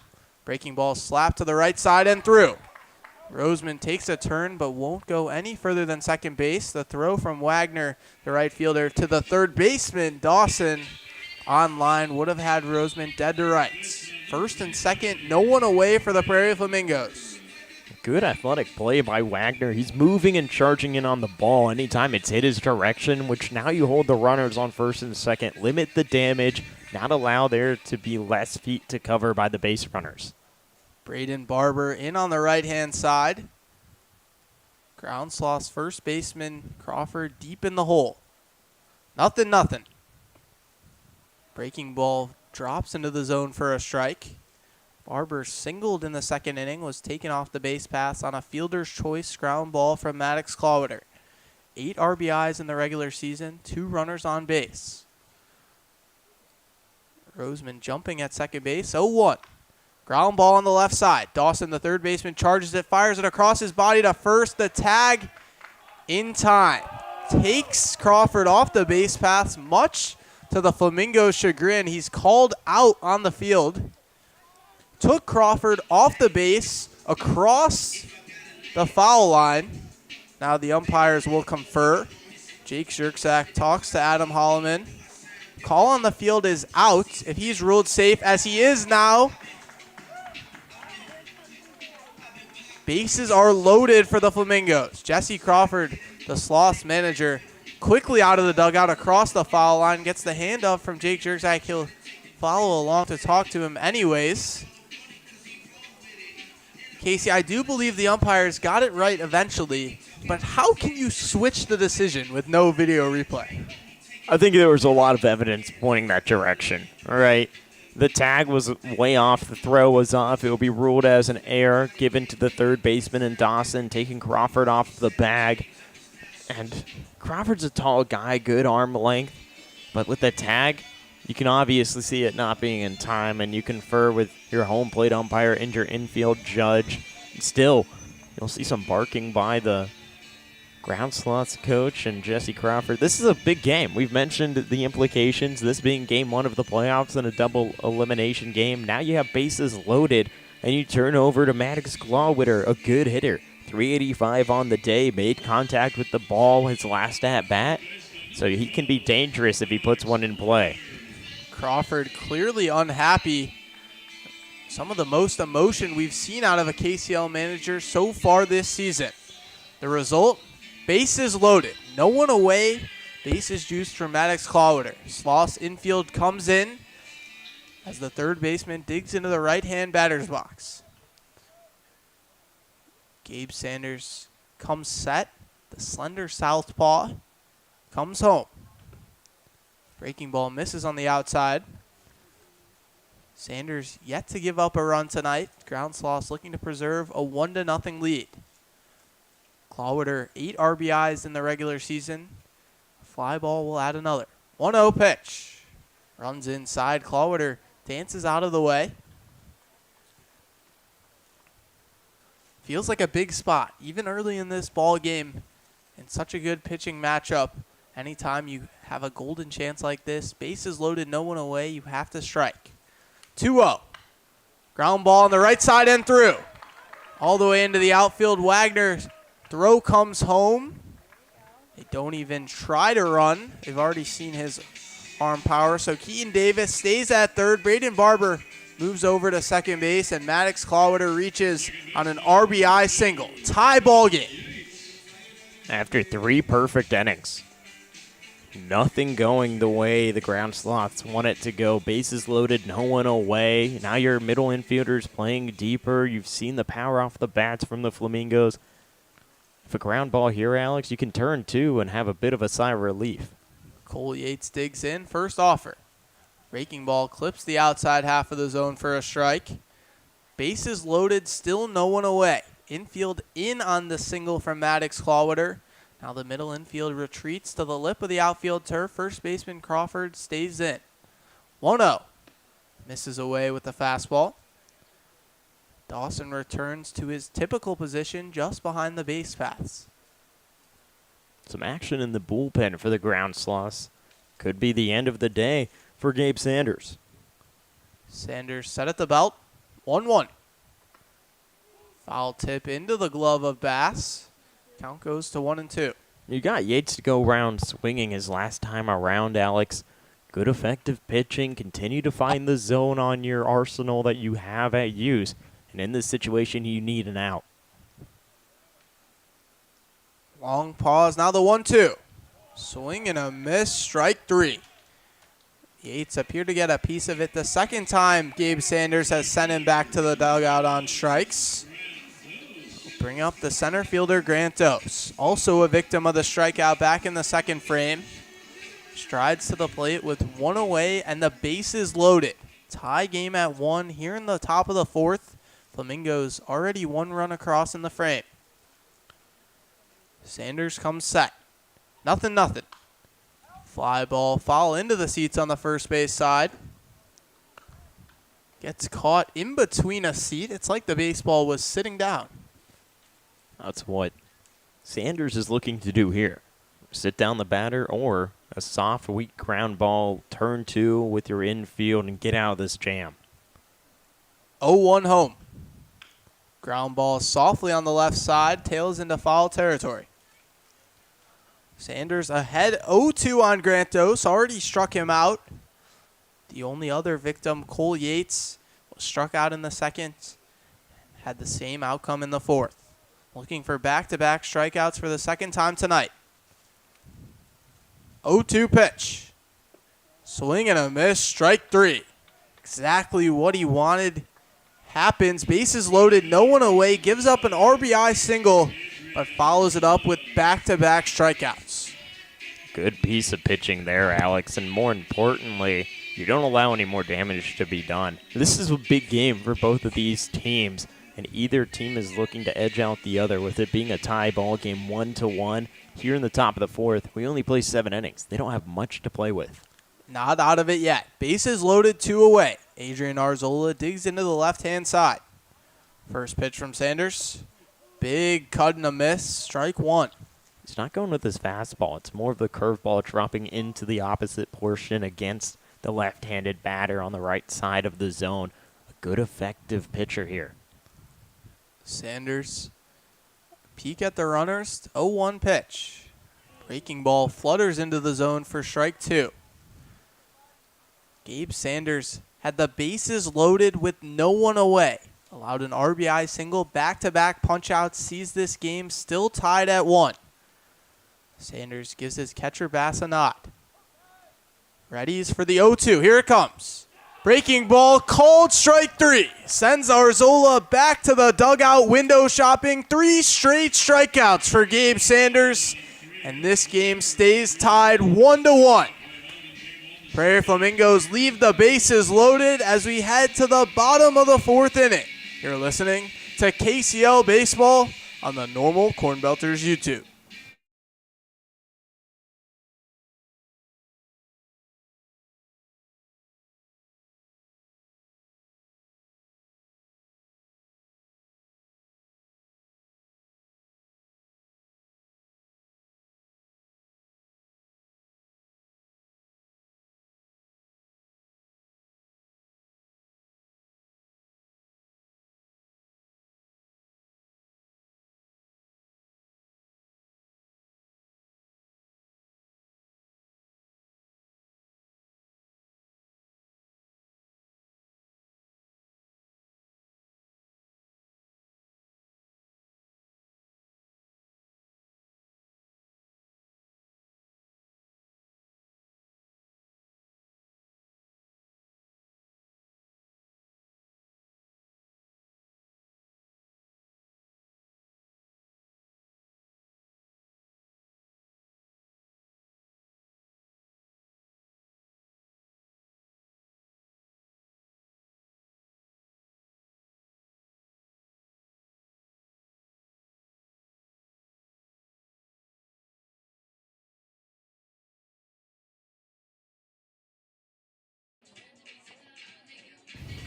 Breaking ball slapped to the right side and through. Roseman takes a turn but won't go any further than second base. The throw from Wagner, the right fielder, to the third baseman, Dawson, on line, would have had Roseman dead to rights. First and second, no one away for the Prairie Flamingos. Good athletic play by Wagner. He's moving and charging in on the ball anytime it's hit his direction, which now you hold the runners on first and second, limit the damage, not allow there to be less feet to cover by the base runners. Braden Barber in on the right-hand side. Groundsloth's first baseman, Crawford, deep in the hole. 0-0. Breaking ball drops into the zone for a strike. Barber singled in the 2nd inning, was taken off the base pass on a fielder's choice ground ball from Maddox Clawiter. 8 RBIs in the regular season, 2 runners on base. Roseman jumping at second base, 0-1. Ground ball on the left side. Dawson, the third baseman, charges it, fires it across his body to first. The tag in time. Takes Crawford off the base paths, much to the Flamingos' chagrin. He's called out on the field. Took Crawford off the base, across the foul line. Now the umpires will confer. Jake Zerkzak talks to Adam Holloman. Call on the field is out if he's ruled safe, as he is now. Bases are loaded for the Flamingos. Jesse Crawford, the Sloth's manager, quickly out of the dugout across the foul line, gets the hand up from Jake Zerkzak. He'll follow along to talk to him anyways. Casey, I do believe the umpires got it right eventually, but how can you switch the decision with no video replay? I think there was a lot of evidence pointing that direction. All right. The tag was way off. The throw was off. It will be ruled as an error given to the third baseman in Dawson, taking Crawford off the bag. And Crawford's a tall guy, good arm length. But with the tag, you can obviously see it not being in time, and you confer with your home plate umpire and your infield judge. Still, you'll see some barking by the Groundsloth's coach and Jesse Crawford. This is a big game. We've mentioned the implications, this being game one of the playoffs and a double elimination game. Now you have bases loaded, and you turn over to Maddox Clawwitter, a good hitter. 385 on the day, made contact with the ball his last at-bat, so he can be dangerous if he puts one in play. Crawford clearly unhappy. Some of the most emotion we've seen out of a KCL manager so far this season. The result? Bases loaded, no one away, bases juiced for Maddox Clawwitter. Sloth's infield comes in as the third baseman digs into the right-hand batter's box. Gabe Sanders comes set. The slender southpaw comes home. Breaking ball misses on the outside. Sanders yet to give up a run tonight. Groundsloth looking to preserve a 1-0 lead. Clawwitter, 8 RBIs in the regular season. Fly ball will add another. 1-0 pitch. Runs inside. Clawwitter dances out of the way. Feels like a big spot, even early in this ball game. And such a good pitching matchup. Anytime you have a golden chance like this, bases loaded, no one away, you have to strike. 2-0. Ground ball on the right side and through. All the way into the outfield. Wagner. Throw comes home. They don't even try to run. They've already seen his arm power. So Keaton Davis stays at third. Braden Barber moves over to second base. And Maddox Clawwitter reaches on an RBI single. Tie ball game. After 3 perfect innings. Nothing going the way the Groundsloths want it to go. Bases loaded, no one away. Now your middle infielders playing deeper. You've seen the power off the bats from the Flamingos. If a ground ball here, Alex, you can turn two and have a bit of a sigh of relief. Cole Yates digs in. First offer. Breaking ball clips the outside half of the zone for a strike. Bases loaded, still no one away. Infield in on the single from Maddox Clawwitter. Now the middle infield retreats to the lip of the outfield turf. First baseman Crawford stays in. 1-0. Misses away with the fastball. Dawson returns to his typical position just behind the base paths. Some action in the bullpen for the Groundsloths. Could be the end of the day for Gabe Sanders. Sanders set at the belt. 1-1. Foul tip into the glove of Bass. Count goes to 1-2. You got Yates to go around swinging his last time around, Alex. Good effective pitching. Continue to find the zone on your arsenal that you have at use. And in this situation, you need an out. Long pause. Now the 1-2. Swing and a miss. Strike 3. Yates appeared to get a piece of it the second time Gabe Sanders has sent him back to the dugout on strikes. Bring up the center fielder, Grant Dose. Also a victim of the strikeout back in the second frame. Strides to the plate with 1 away and the bases loaded. Tie game at 1 here in the top of the 4th. Flamingos already 1 run across in the frame. Sanders comes set. 0-0. Fly ball foul into the seats on the first base side. Gets caught in between a seat. It's like the baseball was sitting down. That's what Sanders is looking to do here. Sit down the batter or a soft, weak ground ball, turn two with your infield and get out of this jam. 0-1 home. Ground ball softly on the left side, tails into foul territory. Sanders ahead 0-2 on Grant Dose, already struck him out. The only other victim, Cole Yates, was struck out in the second. Had the same outcome in the fourth. Looking for back-to-back strikeouts for the second time tonight. 0-2 pitch. Swing and a miss, strike three. Exactly what he wanted happens. Bases loaded, no one away, gives up an RBI single, but follows it up with back-to-back strikeouts. Good piece of pitching there, Alex, and more importantly, you don't allow any more damage to be done. This is a big game for both of these teams, and either team is looking to edge out the other, with it being a tie ball game 1-1. Here in the top of the fourth, we only play 7 innings. They don't have much to play with. Not out of it yet. Bases loaded, 2 away. Adrian Arzola digs into the left-hand side. First pitch from Sanders. Big cut and a miss. Strike one. He's not going with his fastball. It's more of the curveball dropping into the opposite portion against the left-handed batter on the right side of the zone. A good, effective pitcher here. Sanders. Peek at the runners. 0-1 pitch. Breaking ball flutters into the zone for strike two. Gabe Sanders had the bases loaded with no one away. Allowed an RBI single, back-to-back punch-outs, sees this game still tied at 1. Sanders gives his catcher Bass a nod. Readies for the 0-2. Here it comes. Breaking ball, called strike three. Sends Arzola back to the dugout, window shopping. 3 straight strikeouts for Gabe Sanders. And this game stays tied 1-1. Prairie Flamingos leave the bases loaded as we head to the bottom of the 4th inning. You're listening to KCL Baseball on the Normal Corn Belters YouTube.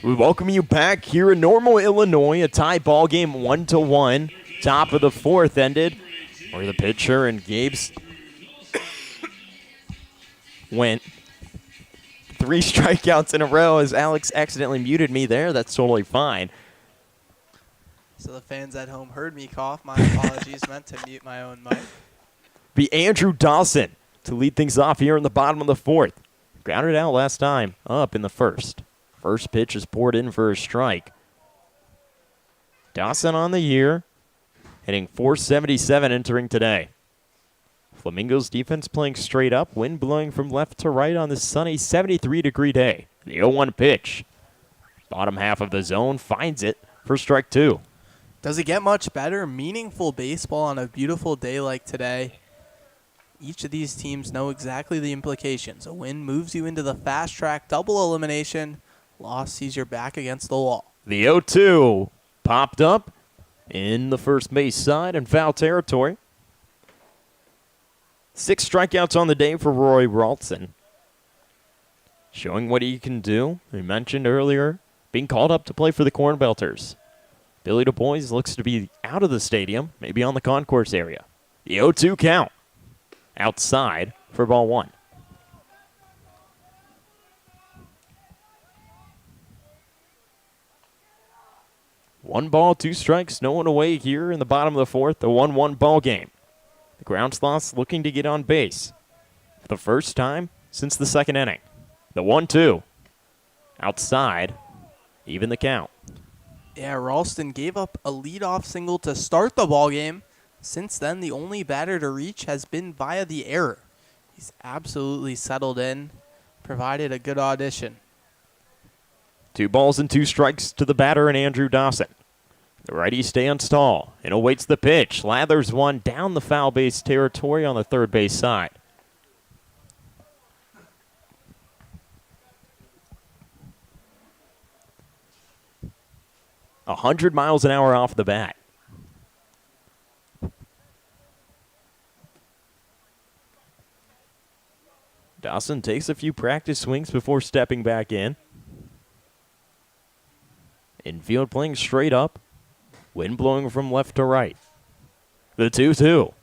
We welcome you back here in Normal, Illinois. A tie ball game 1-1. Top of the 4th ended where the pitcher and Gabe's went 3 strikeouts in a row as Alex accidentally muted me there. That's totally fine. So the fans at home heard me cough. My apologies. Meant to mute my own mic. Be Andrew Dawson to lead things off here in the bottom of the 4th. Grounded out last time, up in the 1st. First pitch is poured in for a strike. Dawson on the year, hitting .477 entering today. Flamingos defense playing straight up, wind blowing from left to right on this sunny 73-degree day. The 0-1 pitch. Bottom half of the zone, finds it for strike two. Does it get much better? Meaningful baseball on a beautiful day like today. Each of these teams know exactly the implications. A win moves you into the fast track double elimination. Loss sees your back against the wall. The 0-2 popped up in the first base side in foul territory. 6 strikeouts on the day for Roy Ralston. Showing what he can do. We mentioned earlier being called up to play for the Corn Belters. Billy Du Bois looks to be out of the stadium, maybe on the concourse area. The 0-2 count. Outside for ball one. One ball, two strikes, no one away here in the bottom of the fourth, the 1-1 ball game. The Groundsloths looking to get on base for the first time since the second inning. The 1-2. Outside, even the count. Yeah, Ralston gave up a leadoff single to start the ball game. Since then, the only batter to reach has been via the error. He's absolutely settled in, provided a good audition. 2 balls and 2 strikes to the batter and Andrew Dawson. The righty stands tall and awaits the pitch. Lathers one down the foul base territory on the third base side. A 100 miles an hour off the bat. Dawson takes a few practice swings before stepping back in. Infield playing straight up. Wind blowing from left to right. The 2-2.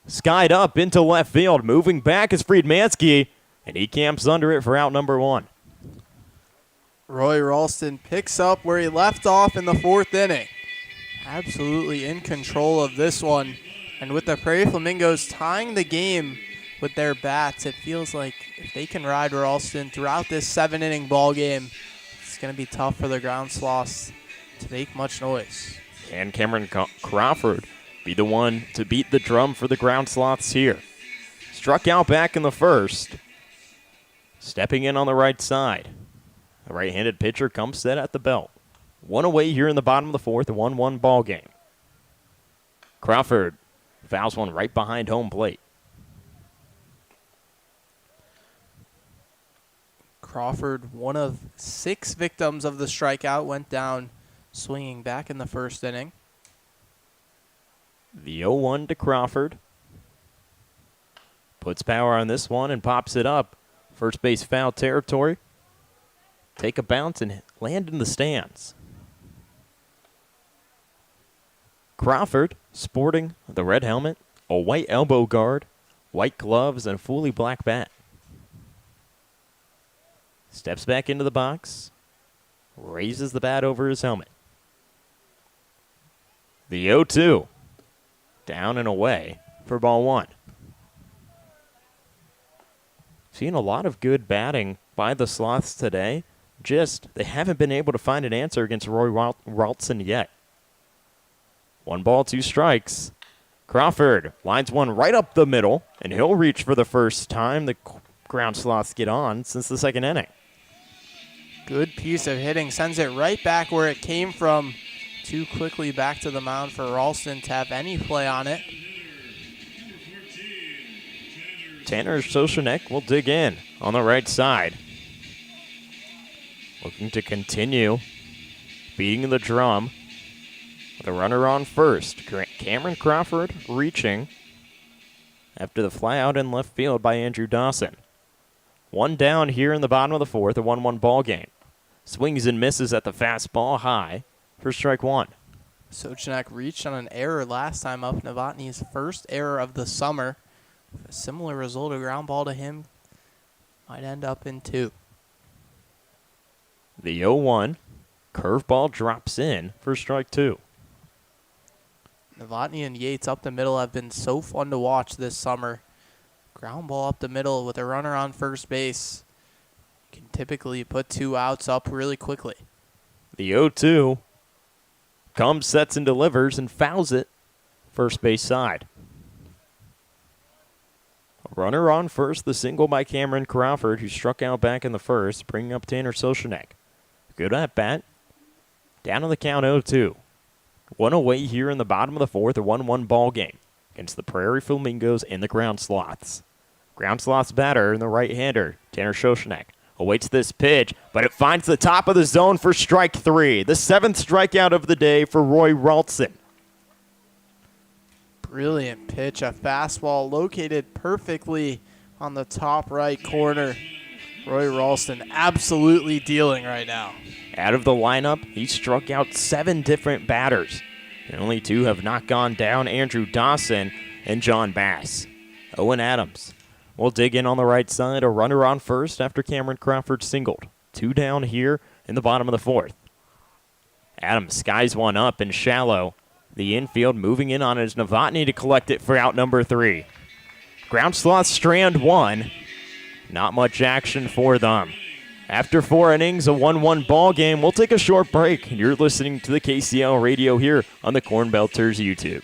Skied up into left field. Moving back is Friedmansky, and he camps under it for out number 1. Roy Ralston picks up where he left off in the fourth inning. Absolutely in control of this one. And with the Prairie Flamingos tying the game with their bats, it feels like if they can ride Ralston throughout this 7-inning ball game, it's going to be tough for the Groundsloths to make much noise. And Cameron Crawford be the one to beat the drum for the Groundsloths here. Struck out back in the first. Stepping in on the right side. The right-handed pitcher comes set at the belt. 1 away here in the bottom of the fourth, a 1-1 ball game. Crawford fouls one right behind home plate. Crawford, one of 6 victims of the strikeout, went down swinging back in the first inning. The 0-1 to Crawford. Puts power on this one and pops it up. First base foul territory. Take a bounce and land in the stands. Crawford sporting the red helmet, a white elbow guard, white gloves, and a fully black bat. Steps back into the box, raises the bat over his helmet. The 0-2, down and away for ball one. Seeing a lot of good batting by the Sloths today. Just, they haven't been able to find an answer against Roy Ralston yet. 1 ball, 2 strikes. Crawford lines one right up the middle, and he'll reach for the first time the Groundsloths get on since the second inning. Good piece of hitting. Sends it right back where it came from. Too quickly back to the mound for Ralston to have any play on it. Tanner Soshanek will dig in on the right side. Looking to continue beating the drum with a runner on first. Cameron Crawford reaching after the fly out in left field by Andrew Dawson. 1 down here in the bottom of the fourth, a 1-1 ball game. Swings and misses at the fastball high for strike 1. Sochanek reached on an error last time up. Novotny's first error of the summer. A similar result, a ground ball to him might end up in 2. The 0-1 curveball drops in for strike 2. Novotny and Yates up the middle have been so fun to watch this summer. Ground ball up the middle with a runner on first base. Can typically put 2 outs up really quickly. The 0-2 comes, sets, and delivers, and fouls it first base side. A runner on first, the single by Cameron Crawford, who struck out back in the first, bringing up Tanner Soshanek. Good at bat. Down on the count 0-2. 1 away here in the bottom of the fourth, a 1-1 ball game against the Prairie Flamingos and the Groundsloths. Groundsloths batter and the right-hander, Tanner Soshanek, awaits this pitch, but it finds the top of the zone for strike 3. The 7th strikeout of the day for Roy Ralston. Brilliant pitch, a fastball located perfectly on the top right corner. Roy Ralston absolutely dealing right now. Out of the lineup, he struck out 7 different batters. And only 2 have not gone down, Andrew Dawson and John Bass. Owen Adams will dig in on the right side, a runner on first after Cameron Crawford singled. 2 down here in the bottom of the 4th. Adams skies one up and shallow. The infield moving in on is Novotny to collect it for out number 3. Groundsloth strand 1. Not much action for them. After 4 innings, a 1-1 ball game. We'll take a short break. You're listening to the KCL radio here on the Corn Belters YouTube.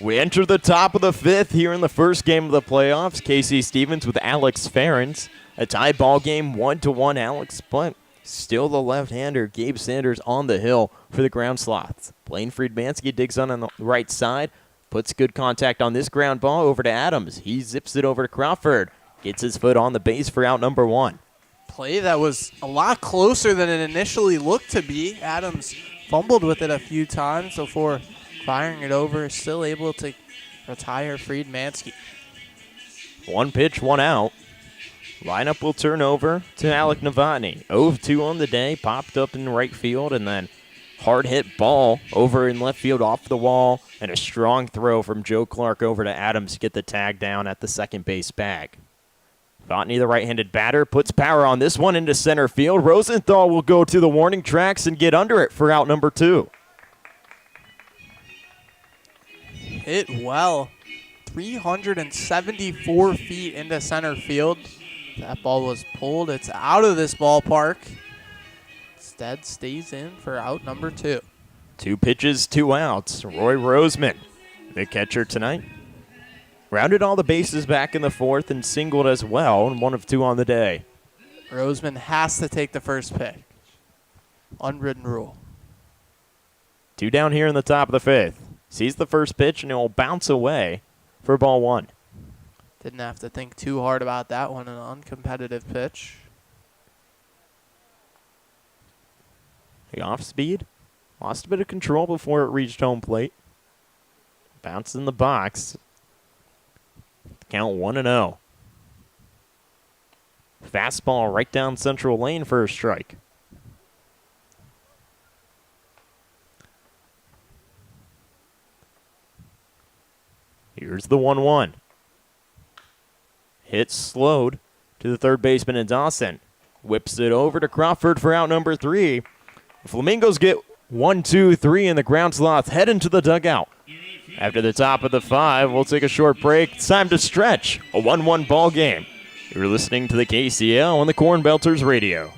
We enter the top of the 5th here in the first game of the playoffs. Casey Stevens with Alex Ferens. A tie ball game, 1-1 Alex, but still the left-hander, Gabe Sanders on the hill for the Groundsloths. Blaine Friedmansky digs on the right side, puts good contact on this ground ball over to Adams. He zips it over to Crawford, gets his foot on the base for out number 1. Play that was a lot closer than it initially looked to be. Adams fumbled with it a few times before firing it over, still able to retire Friedmansky. 1 pitch, 1 out. Lineup will turn over to Alec Novotny. 0-2 on the day, popped up in right field, and then hard hit ball over in left field off the wall, and a strong throw from Joe Clark over to Adams to get the tag down at the second base bag. Novotny, the right-handed batter, puts power on this one into center field. Rosenthal will go to the warning tracks and get under it for out number 2. Hit well. 374 feet into center field. That ball was pulled. It's out of this ballpark. Instead, stays in for out number 2. 2 pitches, 2 outs. Roy Roseman, the catcher tonight, rounded all the bases back in the 4th and singled as well, and 1 of 2 on the day. Roseman has to take the first pitch. Unwritten rule. 2 down here in the top of the 5th. Sees the first pitch, and it will bounce away for ball 1. Didn't have to think too hard about that one. An uncompetitive pitch. The off speed. Lost a bit of control before it reached home plate. Bounced in the box. Count 1-0. Fastball right down central lane for a strike. Here's the 1-1. Hit slowed to the third baseman in Dawson. Whips it over to Crawford for out number 3. The Flamingos get 1, 2, 3 in the Groundsloth. Head into the dugout. After the top of the 5, we'll take a short break. It's time to stretch. A 1-1 ball game. You're listening to the KCL on the Corn Belters radio.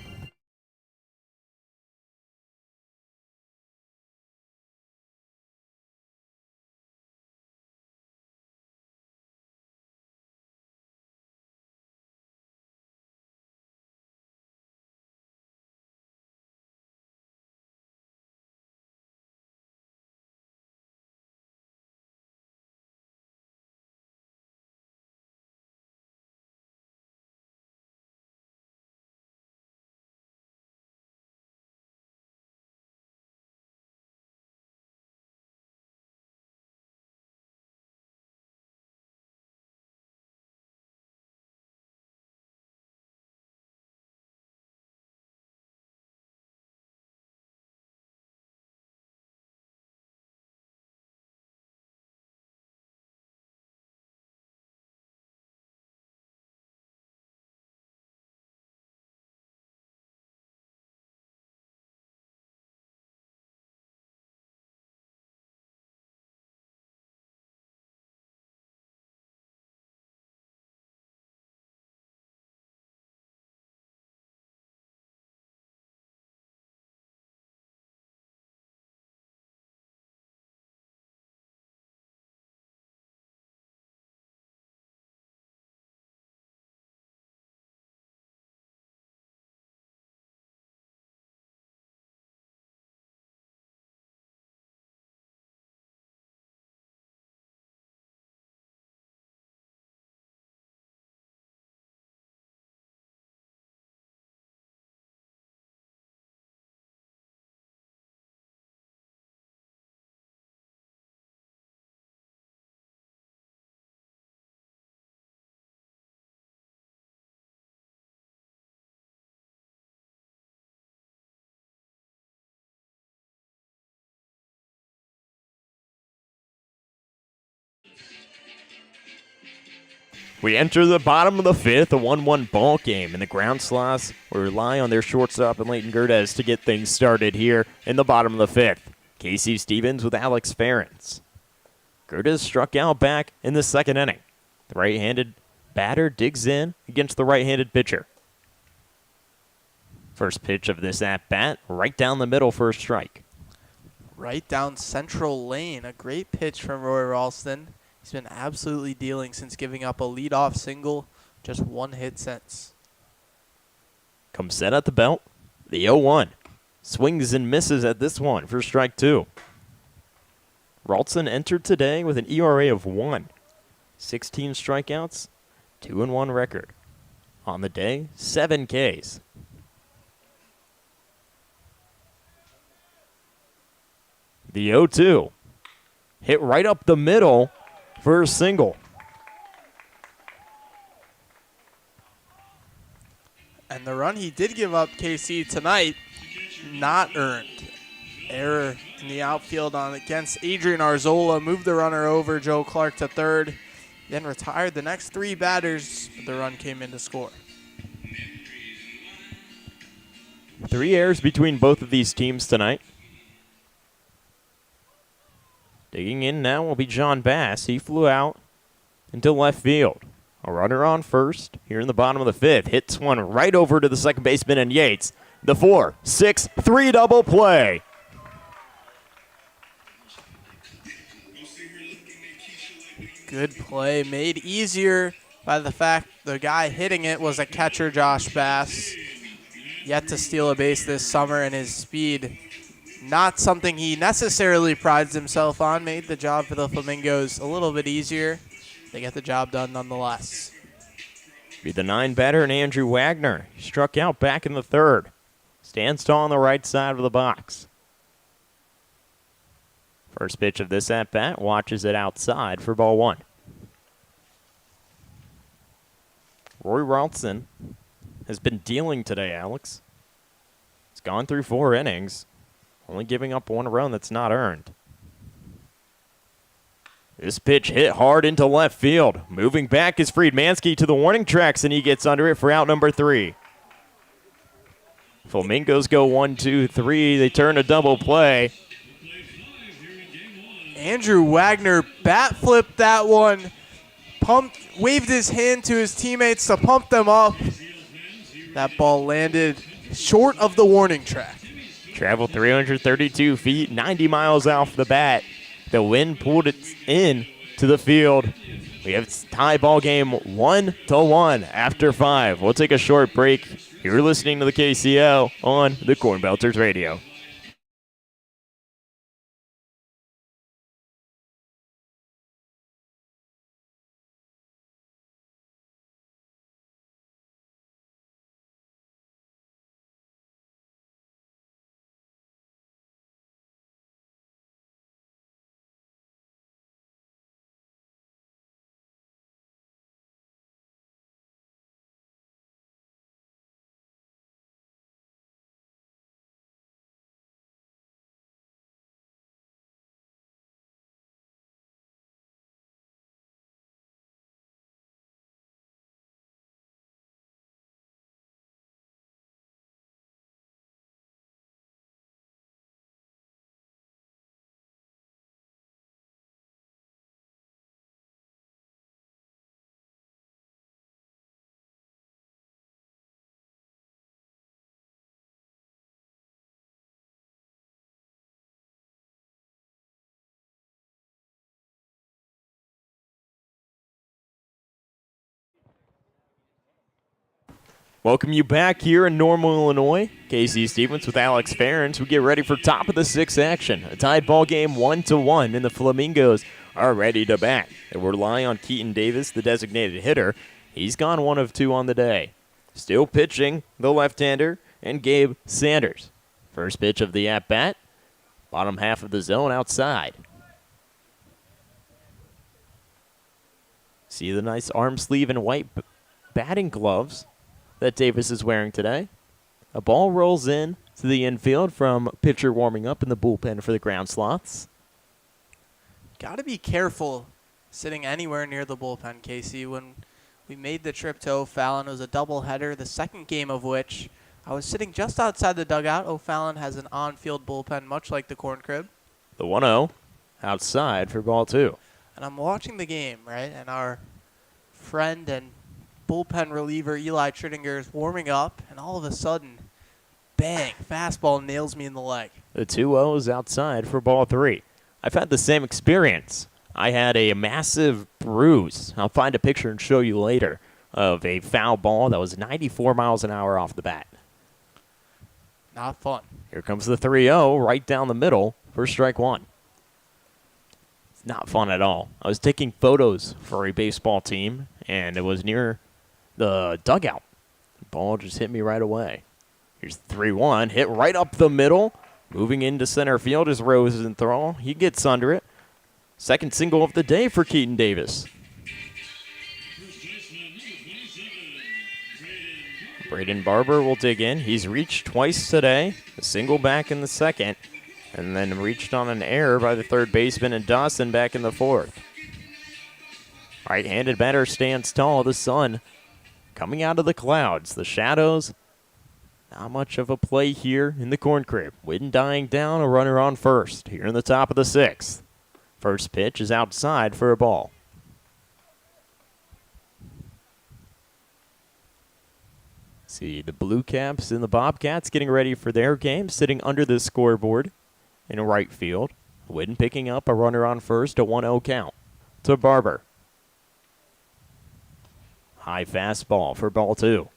We enter the bottom of the fifth, a 1-1 ball game, and the Groundsloths will rely on their shortstop and Leighton Gerdes to get things started here in the bottom of the fifth. Casey Stevens with Alex Ferentz. Gerdes struck out back in the second inning. The right-handed batter digs in against the right-handed pitcher. First pitch of this at-bat, right down the middle for a strike. Right down central lane. A great pitch from Roy Ralston. He's been absolutely dealing since giving up a leadoff single, just one hit since. Comes set at the belt. The 0-1. Swings and misses at this one for strike two. Ralston entered today with an ERA of 1. 16 strikeouts, 2-1 record. On the day, 7 Ks. The 0-2. Hit right up the middle for a single. And the run he did give up, KC, tonight, not earned. Error in the outfield on against Adrian Arzola. Moved the runner over, Joe Clark to third. Then retired the next 3 batters, but the run came in to score. 3 errors between both of these teams tonight. Digging in now will be John Bass. He flew out into left field. A runner on first here in the bottom of the fifth. Hits one right over to the second baseman and Yates. The 4-6-3 double play. Good play, made easier by the fact the guy hitting it was a catcher, Josh Bass. Yet to steal a base this summer, and his speed, not something he necessarily prides himself on, made the job for the Flamingos a little bit easier. They get the job done nonetheless. Be the 9 batter and Andrew Wagner. He struck out back in the third. Stands tall on the right side of the box. First pitch of this at-bat, watches it outside for ball 1. Roy Ralston has been dealing today, Alex. He's gone through 4 innings, only giving up 1 run that's not earned. This pitch hit hard into left field. Moving back is Friedmansky to the warning tracks, and he gets under it for out number 3. Flamingos go 1-2-3. They turn a double play. Andrew Wagner bat flipped that one, waved his hand to his teammates to pump them up. That ball landed short of the warning track. Traveled 332 feet, 90 miles off the bat. The wind pulled it in to the field. We have tie ball game 1-1 after 5. We'll take a short break. You're listening to the KCL on the Corn Belters Radio. Welcome you back here in Normal, Illinois. Casey Stevens with Alex Ferentz. We get ready for top of the 6th action. A tied ball game 1-1, and the Flamingos are ready to bat. They rely on Keaton Davis, the designated hitter. He's gone 1 of 2 on the day. Still pitching, the left-hander, and Gabe Sanders. First pitch of the at-bat, bottom half of the zone outside. See the nice arm sleeve and white batting gloves that Davis is wearing today. A ball rolls in to the infield from pitcher warming up in the bullpen for the Groundsloths. Got to be careful sitting anywhere near the bullpen, Casey. When We made the trip to O'Fallon. It was a doubleheader, the second game of which I was sitting just outside the dugout. O'Fallon has an on-field bullpen, much like the Corn Crib. The 1-0 outside for ball 2. And I'm watching the game, right? And our friend and bullpen reliever Eli Trittinger is warming up, and all of a sudden, bang, fastball nails me in the leg. The 2-0 is outside for ball 3. I've had the same experience. I had a massive bruise. I'll find a picture and show you later of a foul ball that was 94 miles an hour off the bat. Not fun. Here comes the 3-0 right down the middle for strike 1. It's not fun at all. I was taking photos for a baseball team, and it was near the dugout. The ball just hit me right away. Here's 3-1, hit right up the middle. Moving into center field is Rosenthal. He gets under it. Second single of the day for Keaton Davis. Braden Barber will dig in. He's reached twice today. A single back in the second, and then reached on an error by the third baseman and Dawson back in the fourth. Right-handed batter stands tall. The sun coming out of the clouds. The shadows, not much of a play here in the Corn Crib. Wind dying down, a runner on first here in the top of the 6th. First pitch is outside for a ball. See the Blue Caps and the Bobcats getting ready for their game, sitting under the scoreboard in right field. Wind picking up a runner on first, a 1-0 count to Barber. High fastball for ball 2.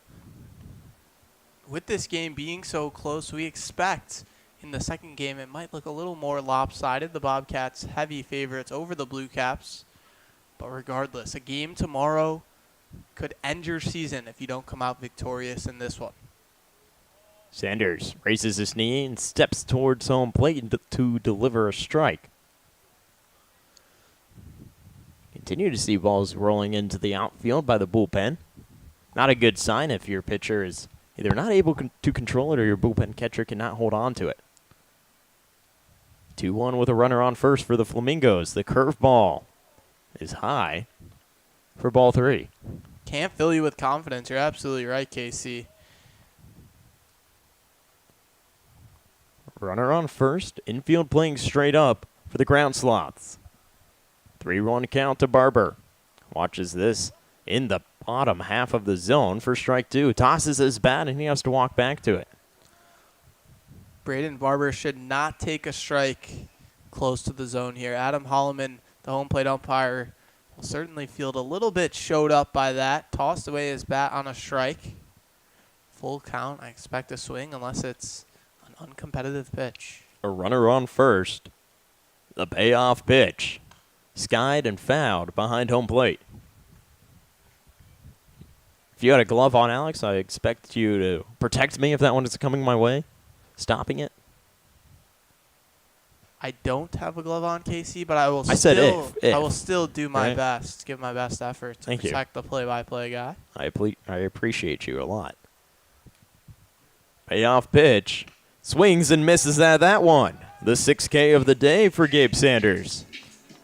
With this game being so close, we expect in the second game it might look a little more lopsided. The Bobcats heavy favorites over the Blue Caps. But regardless, a game tomorrow could end your season if you don't come out victorious in this one. Sanders raises his knee and steps towards home plate to deliver a strike. Continue to see balls rolling into the outfield by the bullpen. Not a good sign if your pitcher is either not able to control it or your bullpen catcher cannot hold on to it. 2-1 with a runner on first for the Flamingos. The curveball is high for ball 3. Can't fill you with confidence. You're absolutely right, KC. Runner on first. Infield playing straight up for the Groundsloths. 3-1 count to Barber. Watches this in the bottom half of the zone for strike 2. Tosses his bat, and he has to walk back to it. Braden Barber should not take a strike close to the zone here. Adam Holloman, the home plate umpire, will certainly feel a little bit showed up by that. Tossed away his bat on a strike. Full count. I expect a swing unless it's an uncompetitive pitch. A runner on first. The payoff pitch. Skied and fouled behind home plate. If you had a glove on, Alex, I expect you to protect me if that one is coming my way. Stopping it. I don't have a glove on, KC, but I will I will still do my right? best, give my best effort to protect the play-by-play guy. I appreciate you a lot. Payoff pitch. Swings and misses at that one. The 6K of the day for Gabe Sanders.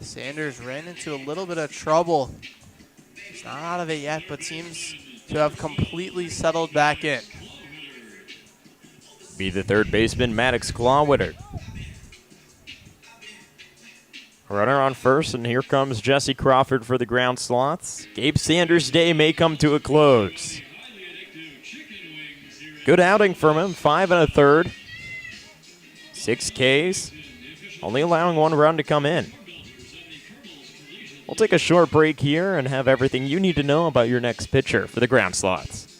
Sanders ran into a little bit of trouble. He's not out of it yet, but seems to have completely settled back in. Be the third baseman, Maddox Clawwitter. Runner on first, and here comes Jesse Crawford for the Groundsloths. Gabe Sanders' day may come to a close. Good outing from him, 5 1/3. 6 Ks, only allowing 1 run to come in. We'll take a short break here and have everything you need to know about your next pitcher for the Groundsloths.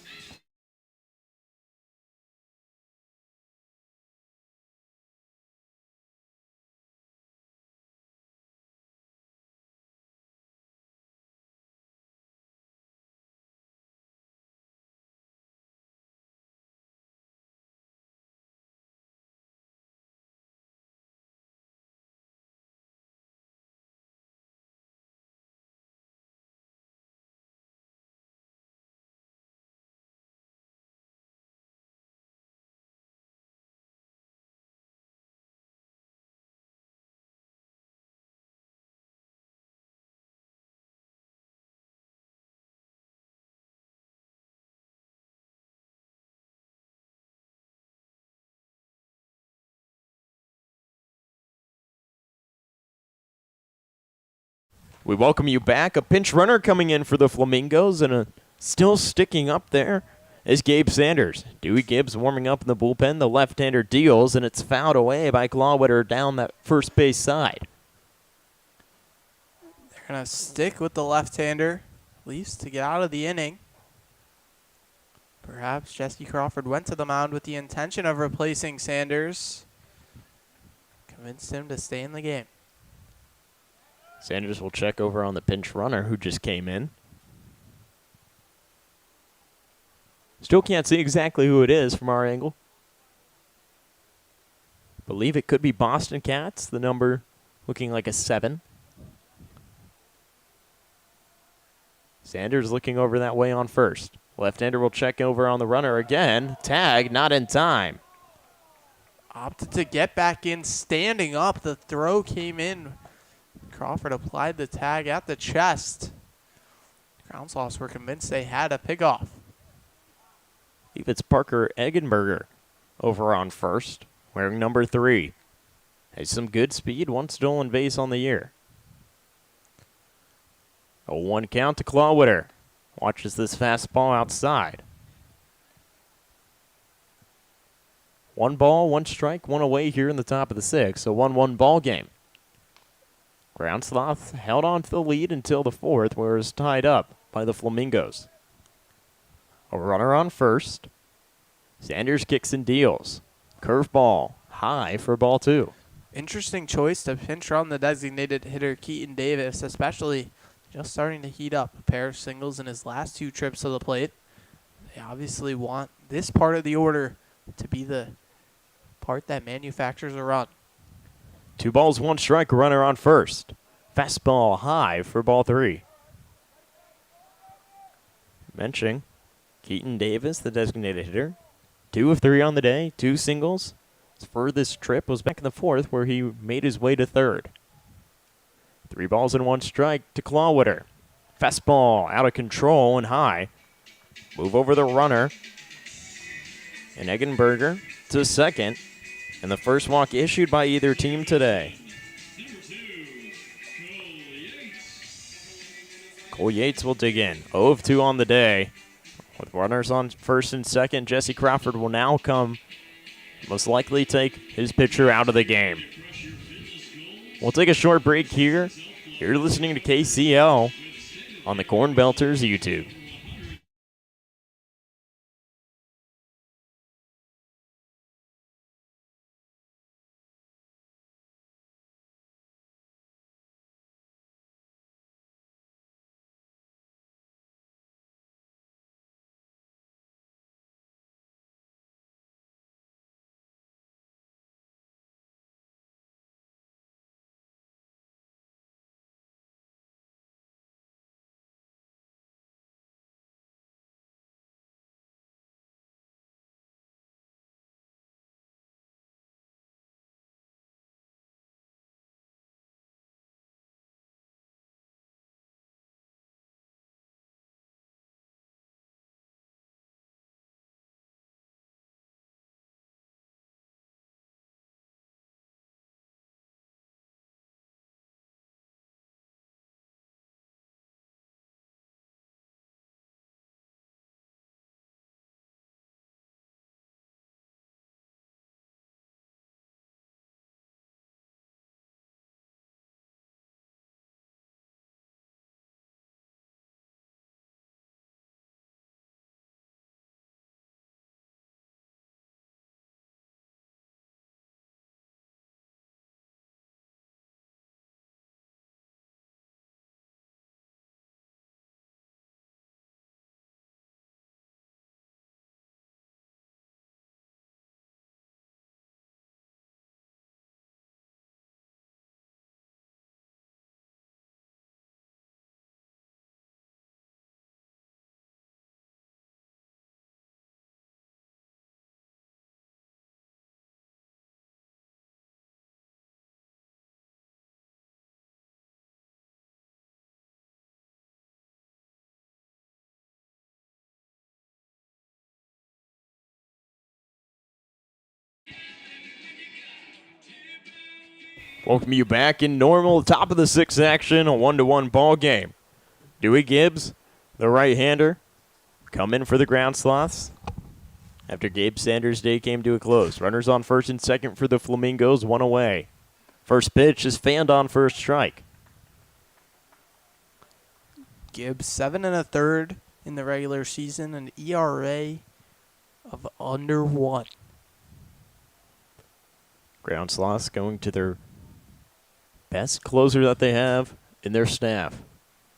We welcome you back. A pinch runner coming in for the Flamingos, and still sticking up there is Gabe Sanders. Dewey Gibbs warming up in the bullpen. The left-hander deals, and it's fouled away by Clawwitter down that first base side. They're going to stick with the left-hander, at least to get out of the inning. Perhaps Jesse Crawford went to the mound with the intention of replacing Sanders. Convinced him to stay in the game. Sanders will check over on the pinch runner who just came in. Still can't see exactly who it is from our angle. Believe it could be Boston Cats, the number looking like a 7. Sanders looking over that way on first. Left-hander will check over on the runner again. Tag, not in time. Opted to get back in, standing up. The throw came in. Crawford applied the tag at the chest. Groundsloths were convinced they had a pickoff. I believe it's Parker Eggenberger over on first, wearing number 3. Has some good speed, one stolen base on the year. A 1 count to Clawwitter. Watches this fastball outside. 1 ball, 1 strike, 1 away here in the top of the 6th. A 1-1 ball game. Groundsloth held on to the lead until the 4th, where it was tied up by the Flamingos. A runner on first. Sanders kicks and deals. Curveball high for ball 2. Interesting choice to pinch run the designated hitter Keaton Davis, especially just starting to heat up. A pair of singles in his last 2 trips to the plate. They obviously want this part of the order to be the part that manufactures a run. 2 balls, 1 strike, runner on first. Fastball high for ball 3. Mentioning Keaton Davis, the designated hitter. 2 of 3 on the day, 2 singles. His furthest trip was back in the 4th, where he made his way to 3rd. 3 balls and 1 strike to Clawwitter. Fastball out of control and high. Move over the runner. And Eggenberger to second. And the first walk issued by either team today. Cole Yates will dig in. 0 of 2 on the day. With runners on first and second, Jesse Crawford will now come, most likely take his pitcher out of the game. We'll take a short break here. You're listening to KCL on the Corn Belters YouTube. Welcome you back in normal top of the sixth action, a 1-1 ball game. Dewey Gibbs, the right-hander, come in for the Groundsloths after Gabe Sanders' day came to a close. Runners on first and second for the Flamingos, one away. First pitch is fanned on first strike. Gibbs 7 1/3 in the regular season, an ERA of under 1. Groundsloths going to their best closer that they have in their staff.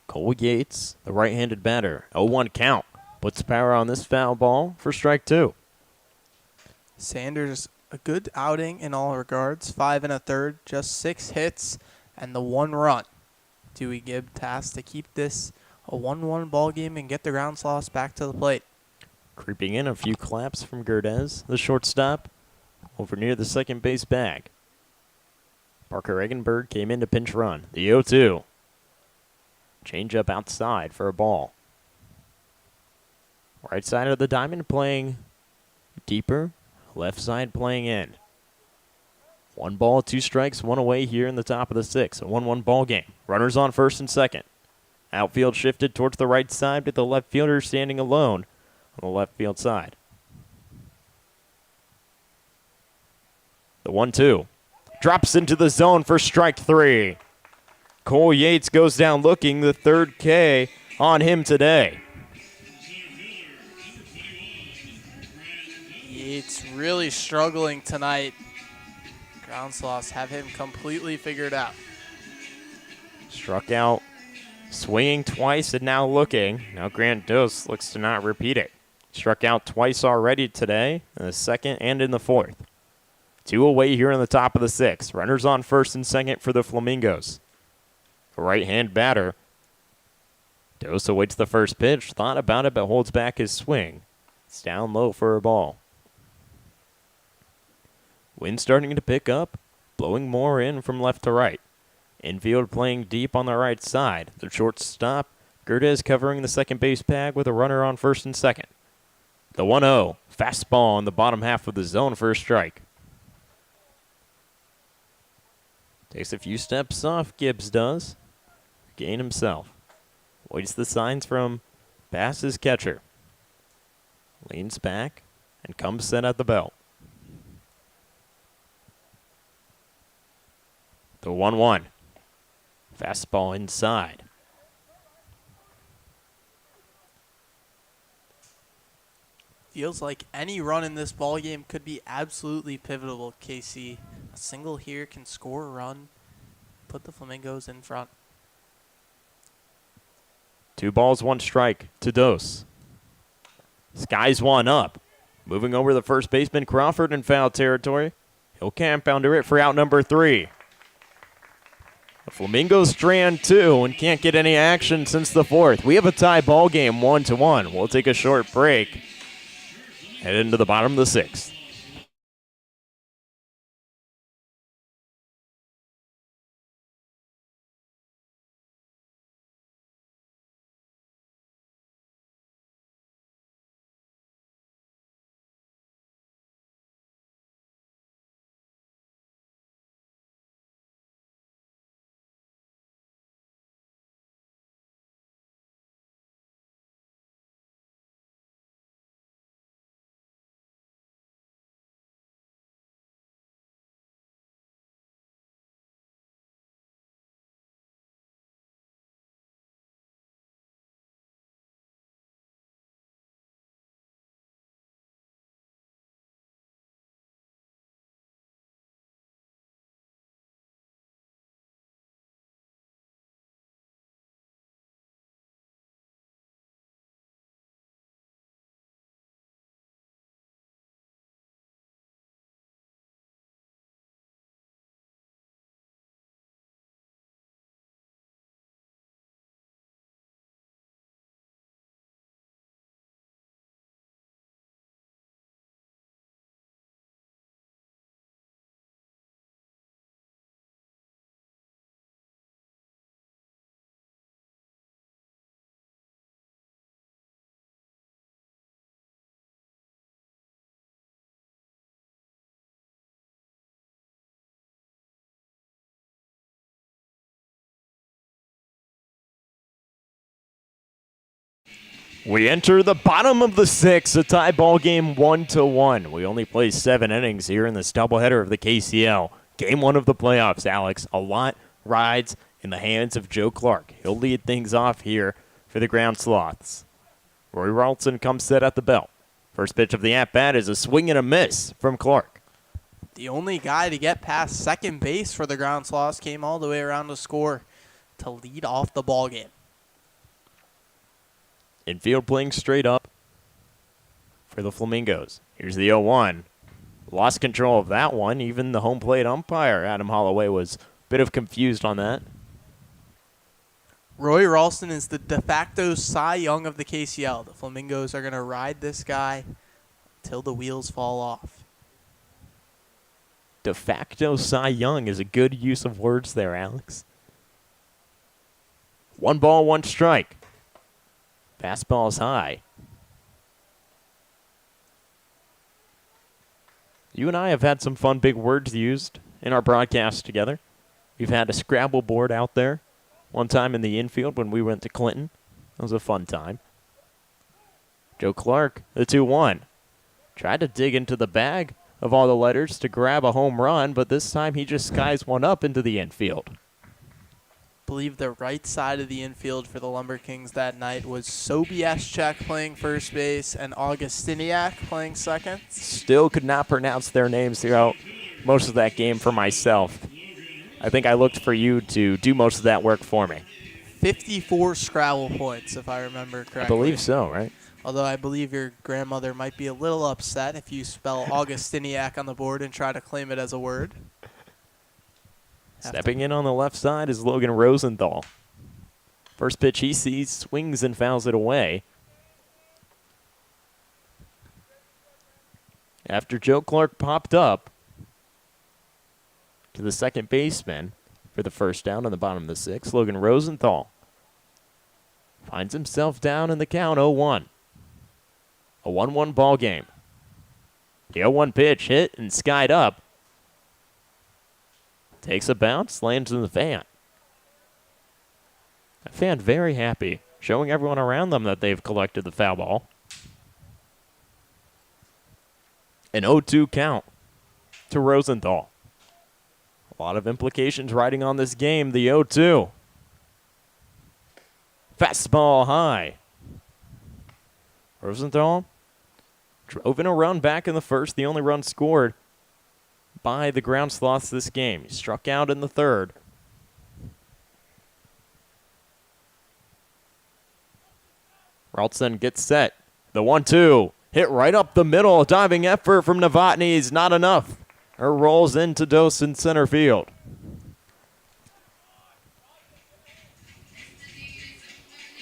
Cole Yates, the right-handed batter. 0-1 count. Puts power on this foul ball for strike 2. Sanders, a good outing in all regards. 5 1/3, just 6 hits, and the 1 run. Dewey Gibbs tasked to keep this a 1-1 ball game and get the Groundsloths back to the plate. Creeping in, a few claps from Gerdez, the shortstop, over near the second base bag. Parker Eggenberg came in to pinch run. The 0-2. Change up outside for a ball. Right side of the diamond playing deeper. Left side playing in. 1 ball, 2 strikes, 1 away here in the top of the 6th. A 1-1 ball game. Runners on first and second. Outfield shifted towards the right side with the left fielder standing alone on the left field side. The 1-2. Drops into the zone for strike 3. Cole Yates goes down looking, the 3rd K on him today. Yates really struggling tonight. Groundsloths have him completely figured out. Struck out, swinging twice and now looking. Now Grant Dose looks to not repeat it. Struck out twice already today, in the 2nd and in the 4th. 2 away here in the top of the 6th. Runners on first and second for the Flamingos. The right-hand batter. Dose awaits the first pitch. Thought about it, but holds back his swing. It's down low for a ball. Wind starting to pick up, blowing more in from left to right. Infield playing deep on the right side. The shortstop, Gerdez covering the second base bag with a runner on first and second. The 1-0, fastball in the bottom half of the zone for a strike. Takes a few steps off, Gibbs does. Gain himself. Waits the signs from Bass's catcher. Leans back and comes set at the belt. The 1-1. Fastball inside. Feels like any run in this ball game could be absolutely pivotal, KC. A single here can score a run, put the Flamingos in front. 2 balls, 1 strike to Dose. Skies 1 up. Moving over the first baseman, Crawford, in foul territory. He'll camp under it for out number 3. The Flamingos strand 2 and can't get any action since the 4th. We have a tie ball game, 1-1. We'll take a short break. Head into the bottom of the 6th. We enter the bottom of the sixth, a tie ball game 1-1. We only play 7 innings here in this doubleheader of the KCL. Game 1 of the playoffs, Alex. A lot rides in the hands of Joe Clark. He'll lead things off here for the Groundsloths. Roy Ralston comes set at the belt. First pitch of the at-bat is a swing and a miss from Clark. The only guy to get past second base for the Groundsloths came all the way around to score to lead off the ball game. Infield playing straight up for the Flamingos. Here's the 0-1. Lost control of that one. Even the home plate umpire, Adam Holloway, was a bit of confused on that. Roy Ralston is the de facto Cy Young of the KCL. The Flamingos are going to ride this guy till the wheels fall off. De facto Cy Young is a good use of words there, Alex. 1 ball, 1 strike. Fastball is high. You and I have had some fun big words used in our broadcast together. We've had a Scrabble board out there one time in the infield when we went to Clinton. That was a fun time. Joe Clark, the 2-1. Tried to dig into the bag of all the letters to grab a home run, but this time he just skies one up into the infield. Believe the right side of the infield for the Lumber Kings that night was Sobieschek playing first base and Augustiniak playing second. Still could not pronounce their names throughout most of that game for myself. I think I looked for you to do most of that work for me. 54 Scrabble points, if I remember correctly. I believe so, right? Although I believe your grandmother might be a little upset if you spell Augustiniak on the board and try to claim it as a word. Stepping in on the left side is Logan Rosenthal. First pitch he sees, swings and fouls it away. After Joe Clark popped up to the second baseman for the first down on the bottom of the sixth, Logan Rosenthal finds himself down in the count 0-1. A 1-1 ball game. The 0-1 pitch hit and skied up. Takes a bounce, lands in the fan. A fan very happy, showing everyone around them that they've collected the foul ball. An 0-2 count to Rosenthal. A lot of implications riding on this game. The 0-2. Fastball high. Rosenthal drove in a run back in the first, the only run scored by the Groundsloths this game. He struck out in the third. Ralston gets set. The 1-2 hit right up the middle. A diving effort from Novotny is not enough. Her rolls into Dose in center field.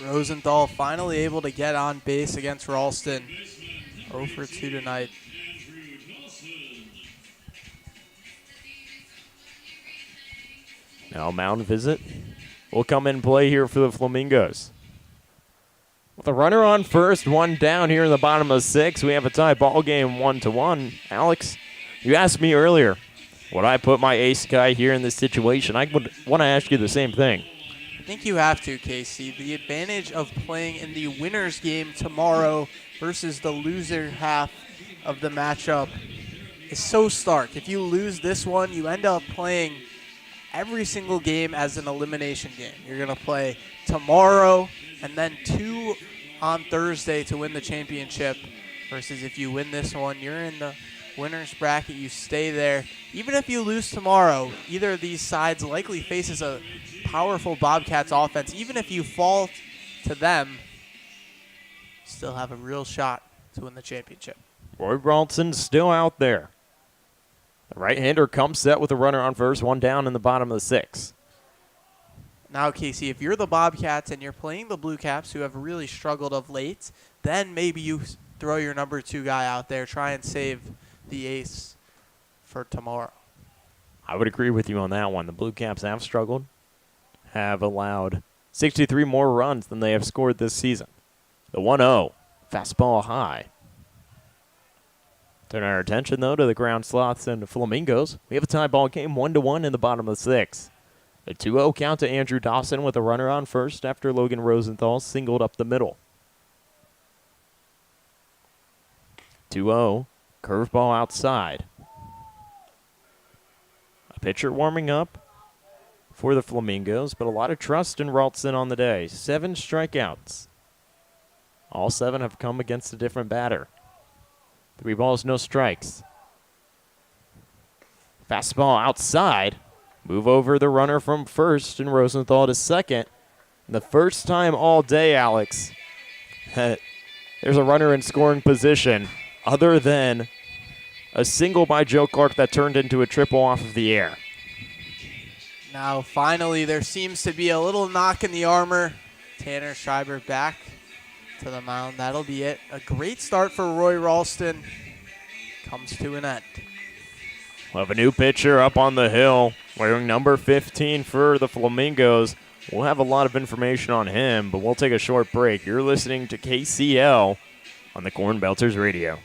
Rosenthal finally able to get on base against Ralston. 0 for 2 tonight. Now mound visit will come in play here for the Flamingos. With a runner on first, 1 down here in the bottom of 6, we have a tie ball game 1-1. Alex, you asked me earlier, would I put my ace guy here in this situation? I would want to ask you the same thing. I think you have to, Casey. The advantage of playing in the winner's game tomorrow versus the loser half of the matchup is so stark. If you lose this one, you end up playing every single game as an elimination game. You're going to play tomorrow and then 2 on Thursday to win the championship versus if you win this one, you're in the winner's bracket. You stay there. Even if you lose tomorrow, either of these sides likely faces a powerful Bobcats offense. Even if you fall to them, you still have a real shot to win the championship. Roy Ralston's still out there. The right-hander comes set with a runner on first, 1 down in the bottom of the 6th. Now, Casey, if you're the Bobcats and you're playing the Blue Caps, who have really struggled of late, then maybe you throw your number 2 guy out there, try and save the ace for tomorrow. I would agree with you on that one. The Blue Caps have struggled, have allowed 63 more runs than they have scored this season. The 1-0, fastball high. Turn our attention, though, to the Groundsloths and the Flamingos. We have a tie ball game 1-1 in the bottom of the 6th. A 2-0 count to Andrew Dawson with a runner on first after Logan Rosenthal singled up the middle. 2-0. Curveball outside. A pitcher warming up for the Flamingos, but a lot of trust in Ralston on the day. 7 strikeouts. All 7 have come against a different batter. 3 balls, no strikes. Fastball outside. Move over the runner from first and Rosenthal to second. The first time all day, Alex, there's a runner in scoring position other than a single by Joe Clark that turned into a triple off of the air. Now, finally, there seems to be a little knock in the armor. Tanner Schreiber back to the mound. That'll be it. A great start for Roy Ralston comes to an end. We'll have a new pitcher up on the hill wearing number 15 for the Flamingos. We'll have a lot of information on him, but we'll take a short break. You're listening to KCL on the Corn Belters Radio.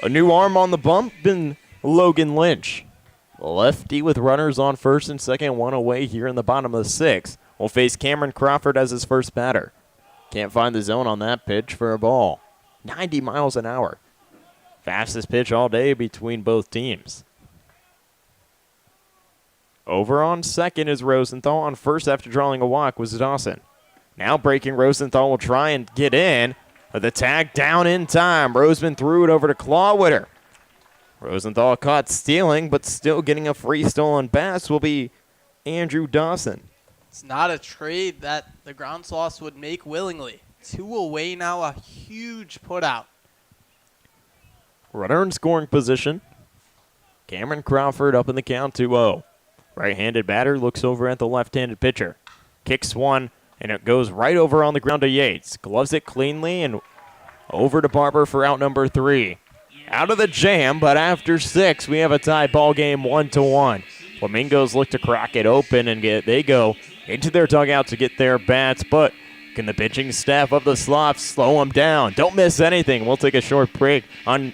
A new arm on the bump in Logan Lynch. Lefty with runners on first and second, 1 away here in the bottom of the 6th. Will face Cameron Crawford as his first batter. Can't find the zone on that pitch for a ball. 90 miles an hour. Fastest pitch all day between both teams. Over on second is Rosenthal. On first after drawing a walk was Dawson. Now breaking, Rosenthal will try and get in. The tag down in time. Roseman threw it over to Clawwitter. Rosenthal caught stealing, but still getting a free stolen base will be Andrew Dawson. It's not a trade that the Groundsloth would make willingly. 2 away now, a huge putout. Runner in scoring position. Cameron Crawford up in the count 2-0. Right-handed batter looks over at the left-handed pitcher. Kicks one, and it goes right over on the ground to Yates. Gloves it cleanly and over to Barber for out number 3. Out of the jam, but after 6, we have a tie ball game 1-1. Flamingos look to crack it open, and they go into their dugout to get their bats, but can the pitching staff of the Sloths slow them down? Don't miss anything. We'll take a short break on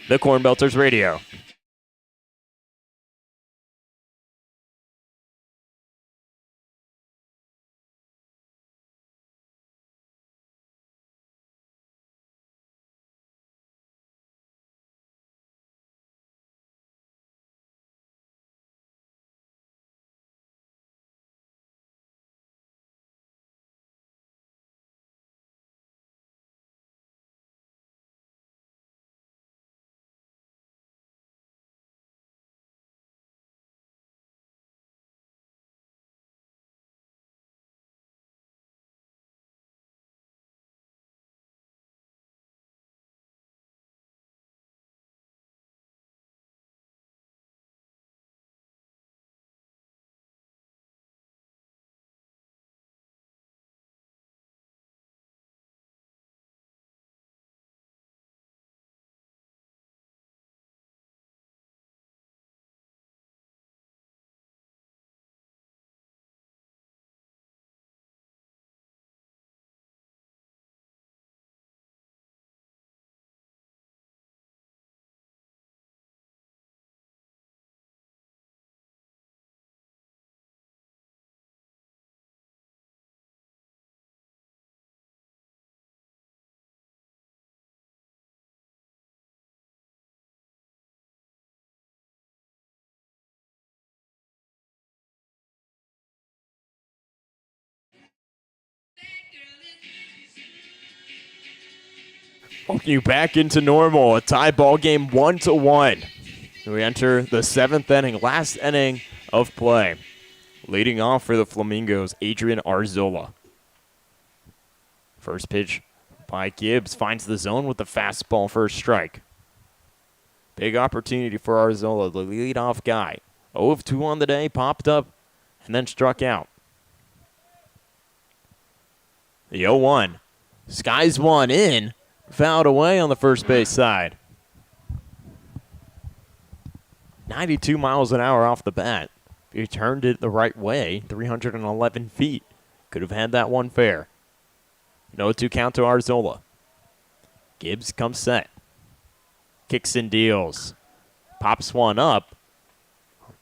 the Corn Belters Radio. Welcome you back into normal. A tie ball game 1-1. We enter the 7th inning, last inning of play. Leading off for the Flamingos, Adrian Arzola. First pitch by Gibbs finds the zone with the fastball for a strike. Big opportunity for Arzola, the leadoff guy. 0 of 2 on the day, popped up, and then struck out. The 0-1. Skies one in, fouled away on the first base side. 92 miles an hour off the bat. If he turned it the right way, 311 feet. Could have had that one fair. No 2 count to Arzola. Gibbs comes set. Kicks and deals. Pops one up.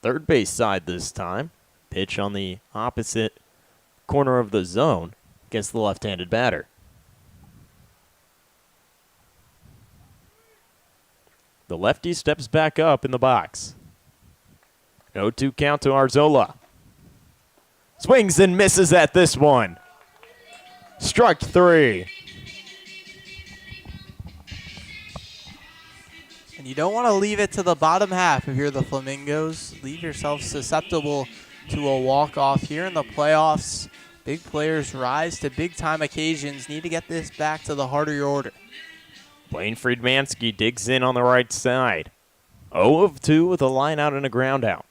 Third base side this time. Pitch on the opposite corner of the zone against the left-handed batter. The lefty steps back up in the box. No 2 count to Arzola. Swings and misses at this one. Struck 3. And you don't want to leave it to the bottom half if you're the Flamingos. Leave yourself susceptible to a walk-off here in the playoffs. Big players rise to big-time occasions. Need to get this back to the heart of your order. Blaine Friedmansky digs in on the right side. 0 of 2 with a line out and a ground out.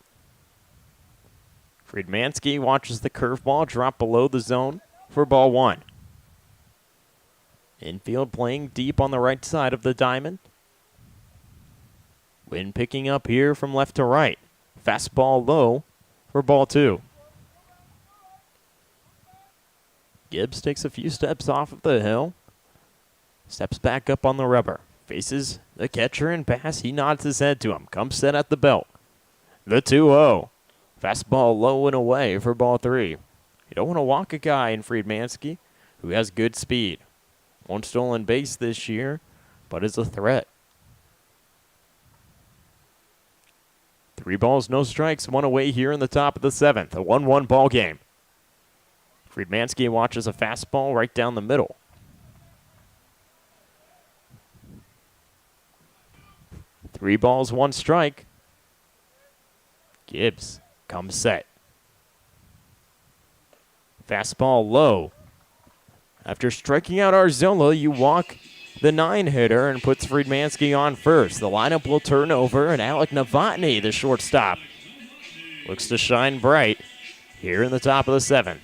Friedmansky watches the curveball drop below the zone for ball 1. Infield playing deep on the right side of the diamond. Wind picking up here from left to right. Fastball low for ball 2. Gibbs takes a few steps off of the hill. Steps back up on the rubber. Faces the catcher and pass. He nods his head to him. Comes set at the belt. The 2-0. Fastball low and away for ball 3. You don't want to walk a guy in Friedmansky who has good speed. 1 stolen base this year, but is a threat. 3 balls, no strikes, 1 away here in the top of the 7th. A 1-1 ball game. Friedmansky watches a fastball right down the middle. Three balls, 1 strike. Gibbs comes set. Fastball low. After striking out Arzola, you walk the 9-hitter and puts Friedmansky on first. The lineup will turn over, and Alec Novotny, the shortstop, looks to shine bright here in the top of the 7th.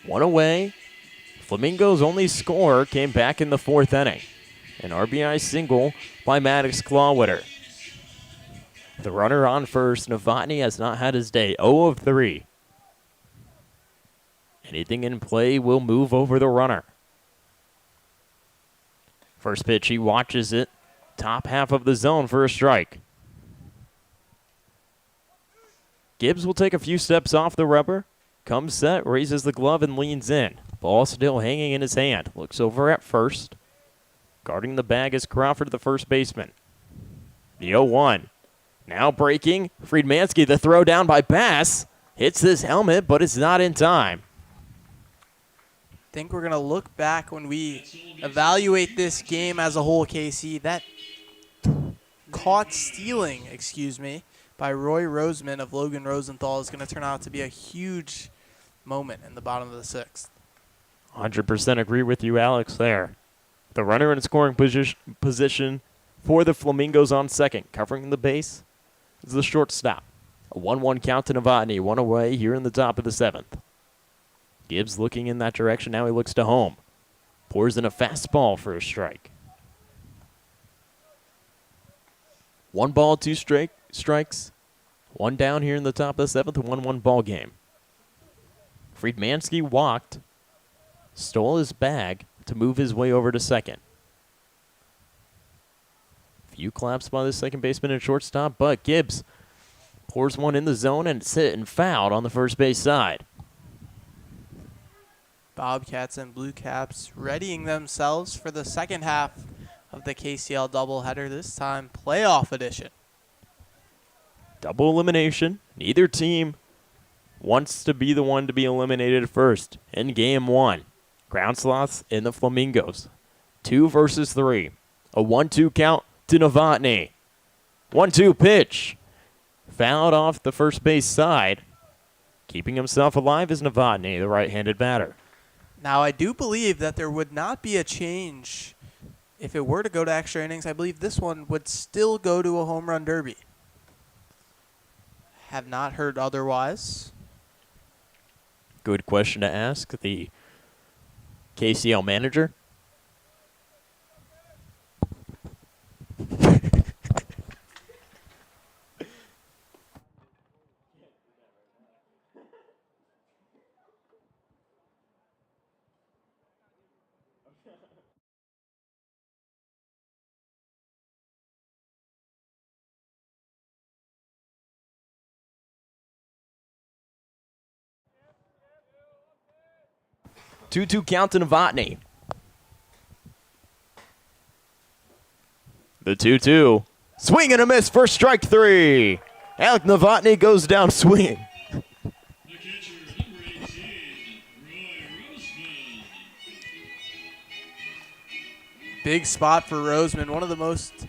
1 away. Flamingos' only scorer came back in the 4th inning. An RBI single by Maddox Clawwitter. The runner on first, Novotny has not had his day. 0 of 3. Anything in play will move over the runner. First pitch, he watches it. Top half of the zone for a strike. Gibbs will take a few steps off the rubber. Comes set, raises the glove, and leans in. Ball still hanging in his hand. Looks over at first. Guarding the bag is Crawford, the first baseman. The 0-1. Now breaking. Friedmansky, the throw down by Bass. Hits his helmet, but it's not in time. I think we're going to look back when we evaluate this game as a whole, KC. That caught stealing, by Roy Roseman of Logan Rosenthal is going to turn out to be a huge moment in the bottom of the 6th. 100% agree with you, Alex, there. The runner in scoring position for the Flamingos on second. Covering the base is the shortstop. A 1-1 count to Novotny. 1 away here in the top of the 7th. Gibbs looking in that direction. Now he looks to home. Pours in a fastball for a strike. 1 ball, 2 strikes. 1 down here in the top of the 7th. 1-1 ball game. Friedmansky walked. Stole his bag to move his way over to second. Few claps by the second baseman and shortstop, but Gibbs pours one in the zone and it's hit and fouled on the first base side. Bobcats and Blue Caps readying themselves for the second half of the KCL doubleheader, this time playoff edition. Double elimination. Neither team wants to be the one to be eliminated first in game 1. Groundsloth and the Flamingos. 2 versus 3. A 1-2 count to Novotny. 1-2 pitch. Fouled off the first base side. Keeping himself alive is Novotny, the right-handed batter. Now, I do believe that there would not be a change if it were to go to extra innings. I believe this one would still go to a home run derby. Have not heard otherwise. Good question to ask the KCL manager. Two count to Novotny. The 2-2. Swing and a miss for strike 3. Alec Novotny goes down swinging. The catcher, number 18, Roy Roseman. Big spot for Roseman, one of the most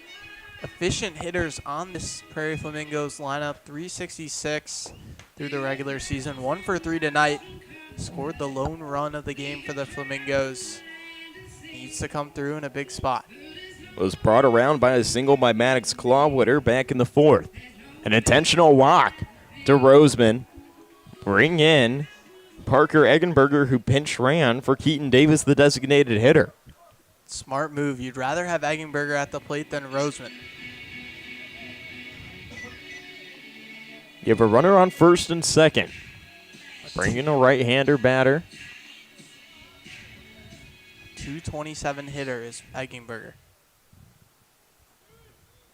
efficient hitters on this Prairie Flamingos lineup. 366 through the regular season, 1 for 3 tonight. Scored the lone run of the game for the Flamingos. Needs to come through in a big spot. Was brought around by a single by Maddox Clawwitter back in the 4th. An intentional walk to Roseman. Bring in Parker Eggenberger, who pinch ran for Keaton Davis, the designated hitter. Smart move. You'd rather have Eggenberger at the plate than Roseman. You have a runner on first and second. Bring in a right-hander batter. 227 hitter is Eggenberger.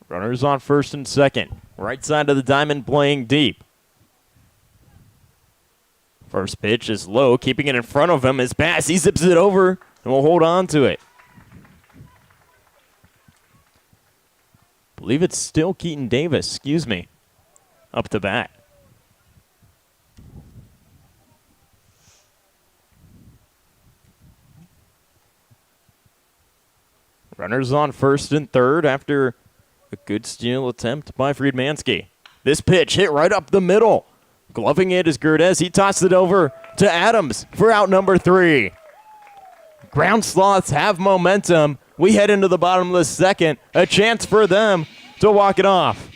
Runners on first and second. Right side of the diamond playing deep. First pitch is low. Keeping it in front of him is Bass. He zips it over and will hold on to it. Believe it's still Keaton Davis, up to bat. Runners on first and third after a good steal attempt by Friedmansky. This pitch hit right up the middle. Gloving it is Gerdes. He tossed it over to Adams for out number 3. Groundsloths have momentum. We head into the bottom of the second. A chance for them to walk it off.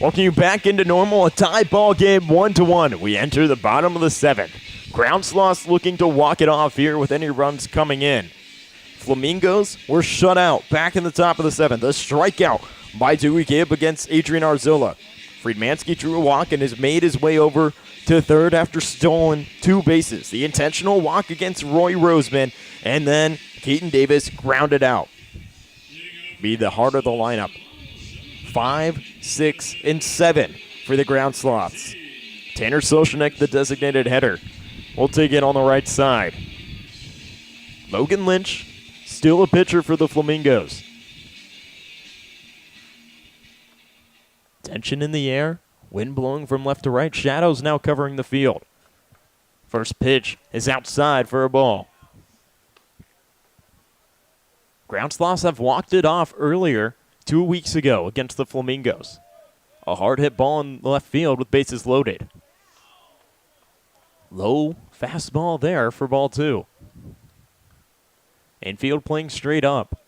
Welcome you back into normal, a tie ball game 1-1. We enter the bottom of the 7th. Groundsloth looking to walk it off here with any runs coming in. Flamingos were shut out back in the top of the 7th. A strikeout by Dewey Gibb against Adrian Arzola. Friedmansky drew a walk and has made his way over to third after stolen 2 bases. The intentional walk against Roy Roseman, and then Keaton Davis grounded out. Be the heart of the lineup 5, 6, and 7 for the Groundsloths. Tanner Soshnik, the designated header, will take it on the right side. Logan Lynch, still a pitcher for the Flamingos. Tension in the air, wind blowing from left to right, shadows now covering the field. First pitch is outside for a ball. Groundsloths have walked it off earlier 2 weeks ago against the Flamingos. A hard hit ball in left field with bases loaded. Low fastball there for ball 2. Infield playing straight up.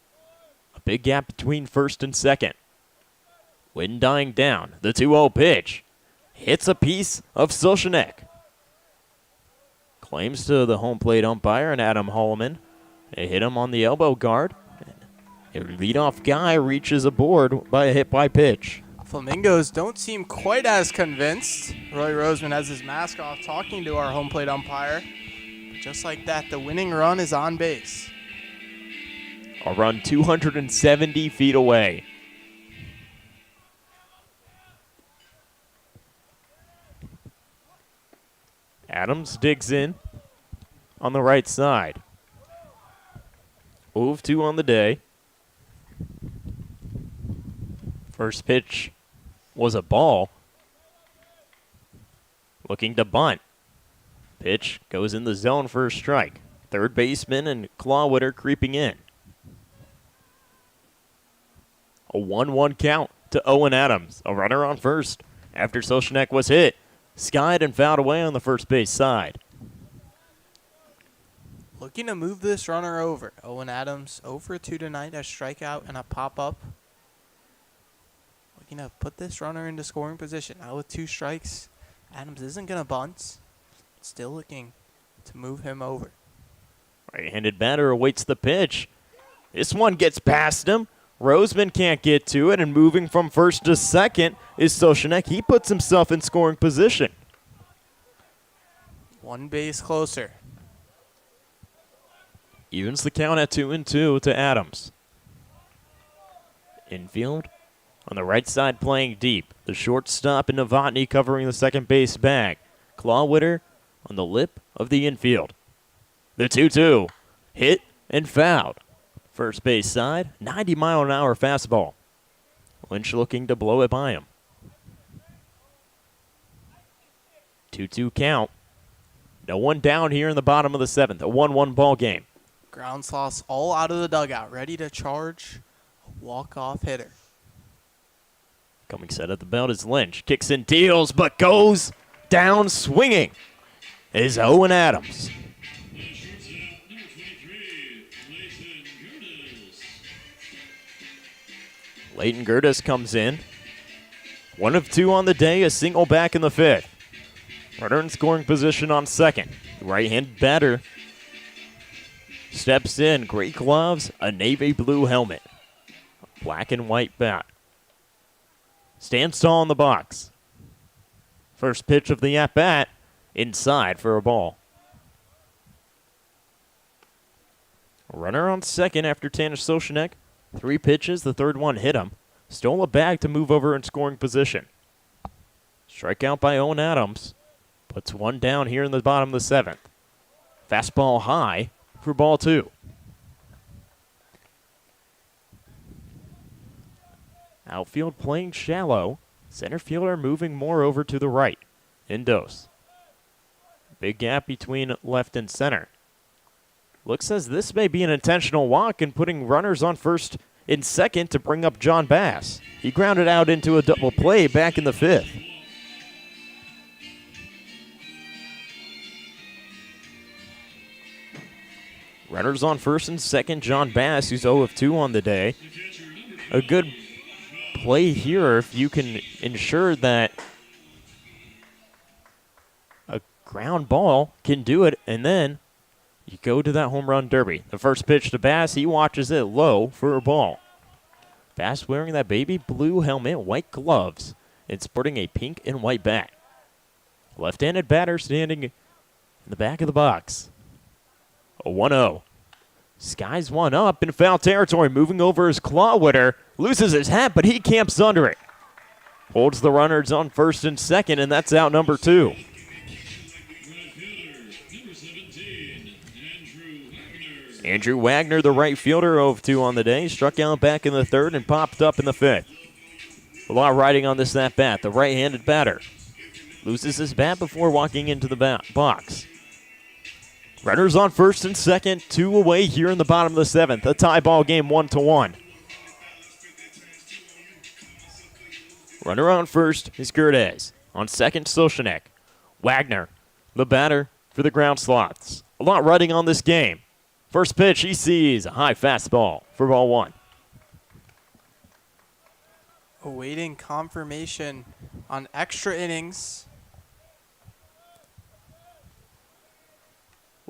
A big gap between first and second. Wind dying down. The 2-0 pitch. Hits a piece of Soshnik. Claims to the home plate umpire and Adam Holloman. They hit him on the elbow guard. A leadoff guy reaches aboard by a hit by pitch. Flamingos don't seem quite as convinced. Roy Roseman has his mask off talking to our home plate umpire. But just like that, the winning run is on base. A run 270 feet away. Adams digs in on the right side. 0-2 on the day. First pitch was a ball. Looking to bunt. Pitch goes in the zone for a strike. Third baseman and Clawwitter creeping in. A 1-1 count to Owen Adams. A runner on first after Soshnik was hit. Skied and fouled away on the first base side. Looking to move this runner over. Owen Adams 0 for 2 tonight, a strikeout and a pop-up. Looking to put this runner into scoring position. Now with 2 strikes, Adams isn't going to bunt. Still looking to move him over. Right-handed batter awaits the pitch. This one gets past him. Roseman can't get to it, and moving from first to second is Soshnik. He puts himself in scoring position. 1 base closer. Evens the count at 2-2 to Adams. Infield on the right side playing deep. The shortstop and Novotny covering the second base bag. Clawwitter on the lip of the infield. The 2-2. Hit and fouled. First base side, 90-mile-an-hour fastball. Lynch looking to blow it by him. 2-2 count. No one down here in the bottom of the 7th. A 1-1 ball game. Groundsloths all out of the dugout, ready to charge a walk-off hitter. Coming set at the belt is Lynch. Kicks and deals, but goes down swinging. Is Owen Adams. Leighton Gertis comes in. 1 of 2 on the day, a single back in the 5th. Runner in scoring position on second. Right-handed batter steps in. Gray gloves, a navy blue helmet. Black and white bat. Stands tall in the box. First pitch of the at-bat, inside for a ball. Runner on second after Tanner Soshnik. 3 pitches, the third one hit him. Stole a bag to move over in scoring position. Strikeout by Owen Adams. Puts 1 down here in the bottom of the 7th. Fastball high for ball 2. Outfield playing shallow. Center fielder moving more over to the right. Indos. Big gap between left and center. Looks as this may be an intentional walk and putting runners on first and second to bring up John Bass. He grounded out into a double play back in the 5th. Runners on first and second, John Bass, who's 0 of 2 on the day. A good play here if you can ensure that a ground ball can do it, and then you go to that home run derby. The first pitch to Bass, he watches it low for a ball. Bass wearing that baby blue helmet, white gloves, and sporting a pink and white bat. Left-handed batter standing in the back of the box. A 1-0. skies one up in foul territory, moving over his claw witter, loses his hat, but he camps under it. Holds the runners on first and second, and that's out number 2. Right fielder, number 17, Andrew Wagner, the right fielder, 0-2 on the day, struck out back in the third and popped up in the fifth. A lot riding on this at bat. The right-handed batter loses his bat before walking into the box. Runners on first and second, 2 away here in the bottom of the 7th. A tie ball game, 1-1. Runner on first is Gerdes. On second, Sochanek. Wagner, the batter for the Groundsloths. A lot riding on this game. First pitch, he sees a high fastball for ball 1. Awaiting confirmation on extra innings.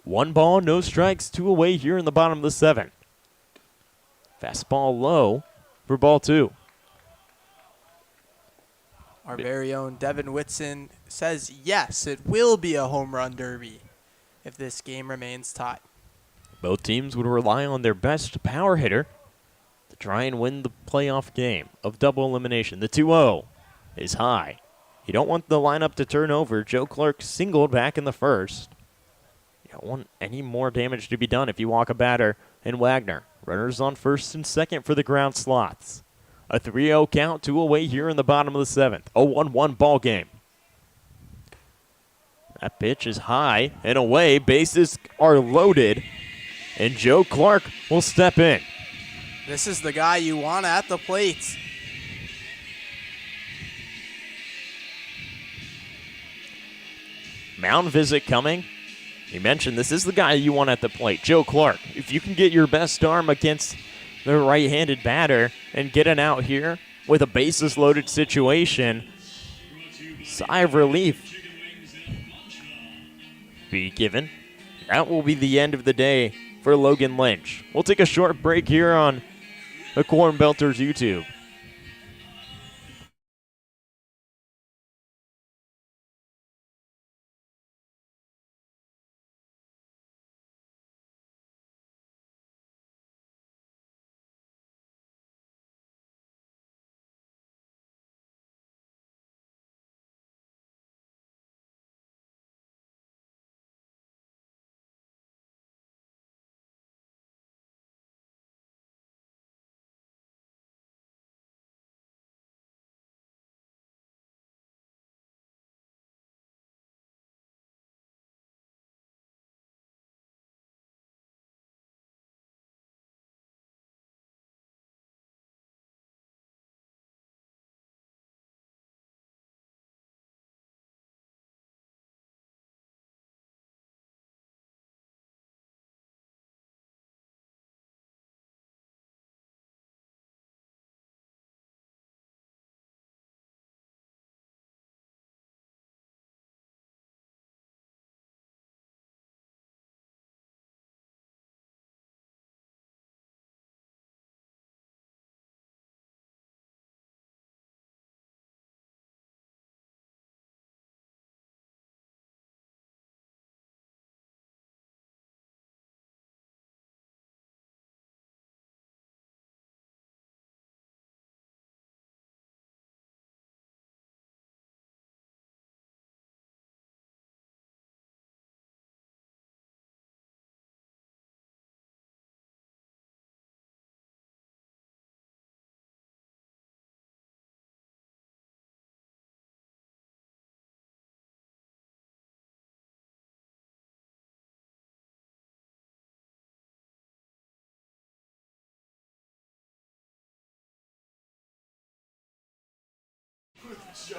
1 ball, no strikes, 2 away here in the bottom of the 7th. Fastball low for ball 2. Our very own Devin Whitson says yes, it will be a home run derby if this game remains tied. Both teams would rely on their best power hitter to try and win the playoff game of double elimination. The 2-0 is high. You don't want the lineup to turn over. Joe Clark singled back in the first. You don't want any more damage to be done if you walk a batter and Wagner. Runners on first and second for the Groundsloths. A 3-0 count, 2 away here in the bottom of the 7th. A 1-1 ball game. That pitch is high and away. Bases are loaded. And Joe Clark will step in. This is the guy you want at the plate. Mound visit coming. He mentioned this is the guy you want at the plate, Joe Clark. If you can get your best arm against the right-handed batter and get it out here with a bases-loaded situation, sigh of relief be given. That will be the end of the day for Logan Lynch. We'll take a short break here on the Corn Belters YouTube.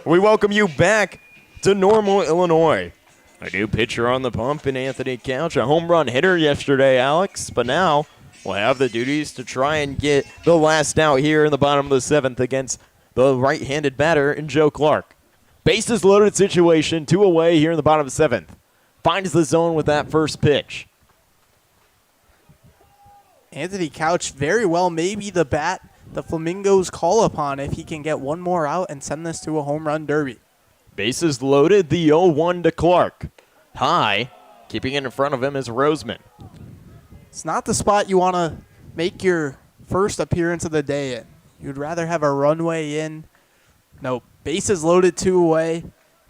We welcome you back to Normal, Illinois. A new pitcher on the pump in Anthony Couch, a home run hitter yesterday, Alex, but now we'll have the duties to try and get the last out here in the bottom of the 7th against the right-handed batter in Joe Clark. Bases loaded situation, 2 away here in the bottom of the 7th. Finds the zone with that first pitch. Anthony Couch very well may be the bat the Flamingos call upon if he can get one more out and send this to a home run derby. Bases loaded, the 0-1 to Clark. High, keeping it in front of him is Roseman. It's not the spot you want to make your first appearance of the day in. You'd rather have a runway in. No, bases loaded, 2 away.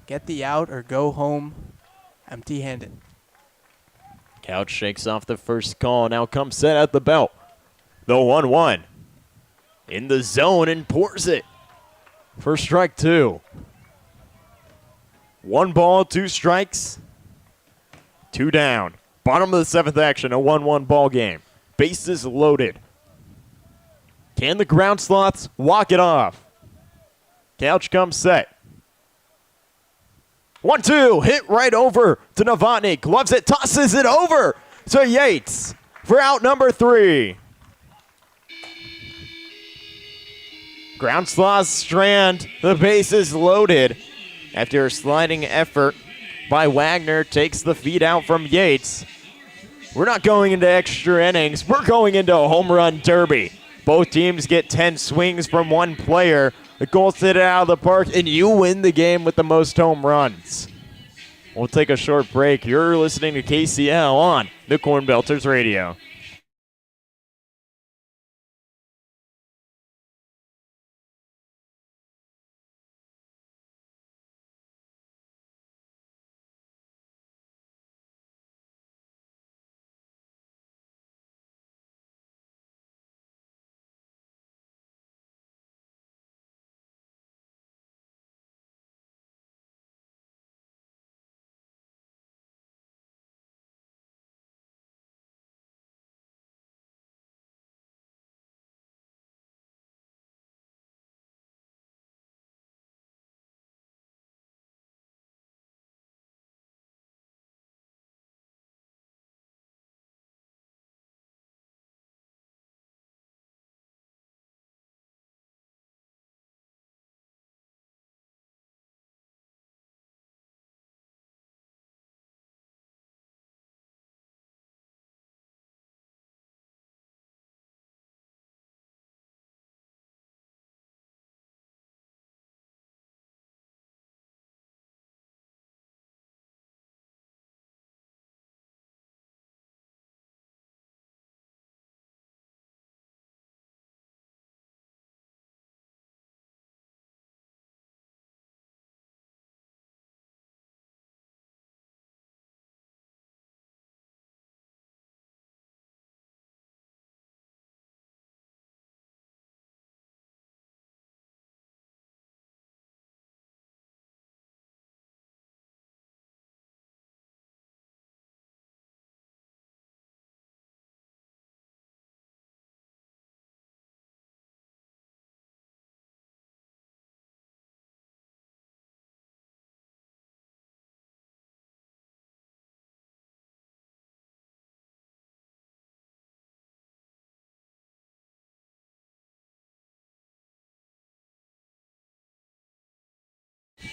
Get the out or go home empty-handed. Couch shakes off the first call. Now comes set at the belt. The 1-1. In the zone and pours it. For strike 2. 1 ball, 2 strikes. 2 down. Bottom of the 7th action, a 1-1 ball game. Bases loaded. Can the Groundsloths walk it off? Couch comes set. 1-2, hit right over to Novotny. Gloves it, tosses it over to Yates for out number 3. Groundsloths strand, the bases loaded. After a sliding effort by Wagner, takes the feed out from Yates. We're not going into extra innings. We're going into a home run derby. Both teams get 10 swings from one player. The goal's hit it out of the park, and you win the game with the most home runs. We'll take a short break. You're listening to KCL on the Corn Belters Radio.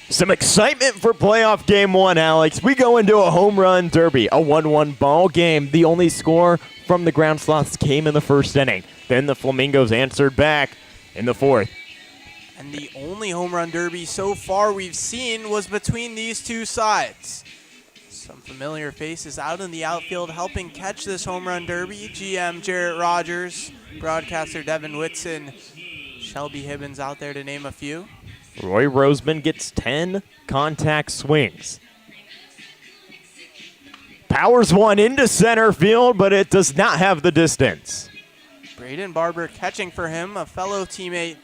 Some excitement for playoff game 1, Alex. We go into a home run derby, a 1-1 ball game. The only score from the Groundsloths came in the first inning. Then the Flamingos answered back in the 4th. And the only home run derby so far we've seen was between these two sides. Some familiar faces out in the outfield helping catch this home run derby. GM Jarrett Rogers, broadcaster Devin Whitson, Shelby Hibbins out there to name a few. Roy Roseman gets 10 contact swings. Powers one into center field, but it does not have the distance. Braden Barber catching for him, a fellow teammate,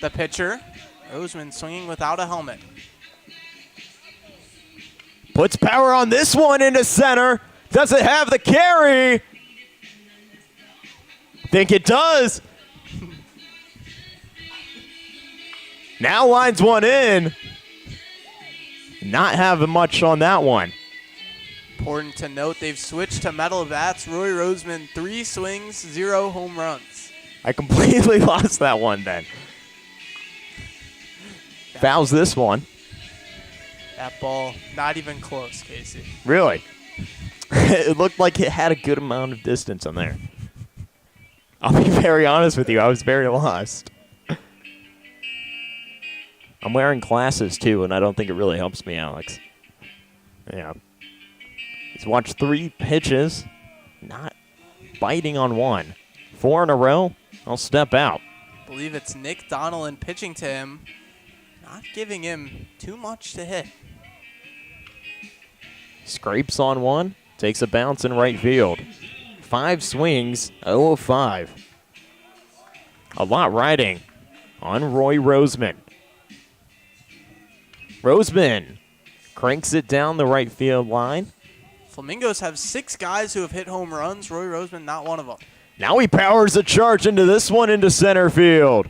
the pitcher. Roseman swinging without a helmet. Puts power on this one into center. Does it have the carry? Think it does. Now lines one in. Not having much on that one. Important to note, they've switched to metal bats. Roy Roseman, 3 swings, 0 home runs. I completely lost that one then. Fouls this one. That ball, not even close, Casey. Really? It looked like it had a good amount of distance on there. I'll be very honest with you. I was very lost. I'm wearing glasses, too, and I don't think it really helps me, Alex. Yeah. He's watched 3 pitches. Not biting on one. 4 in a row, I'll step out. I believe it's Nick Donnellan pitching to him, not giving him too much to hit. Scrapes on one, takes a bounce in right field. 5 swings, 0 of 5. A lot riding on Roy Roseman. Roseman cranks it down the right field line. Flamingos have 6 guys who have hit home runs. Roy Roseman, not one of them. Now he powers a charge into this one into center field.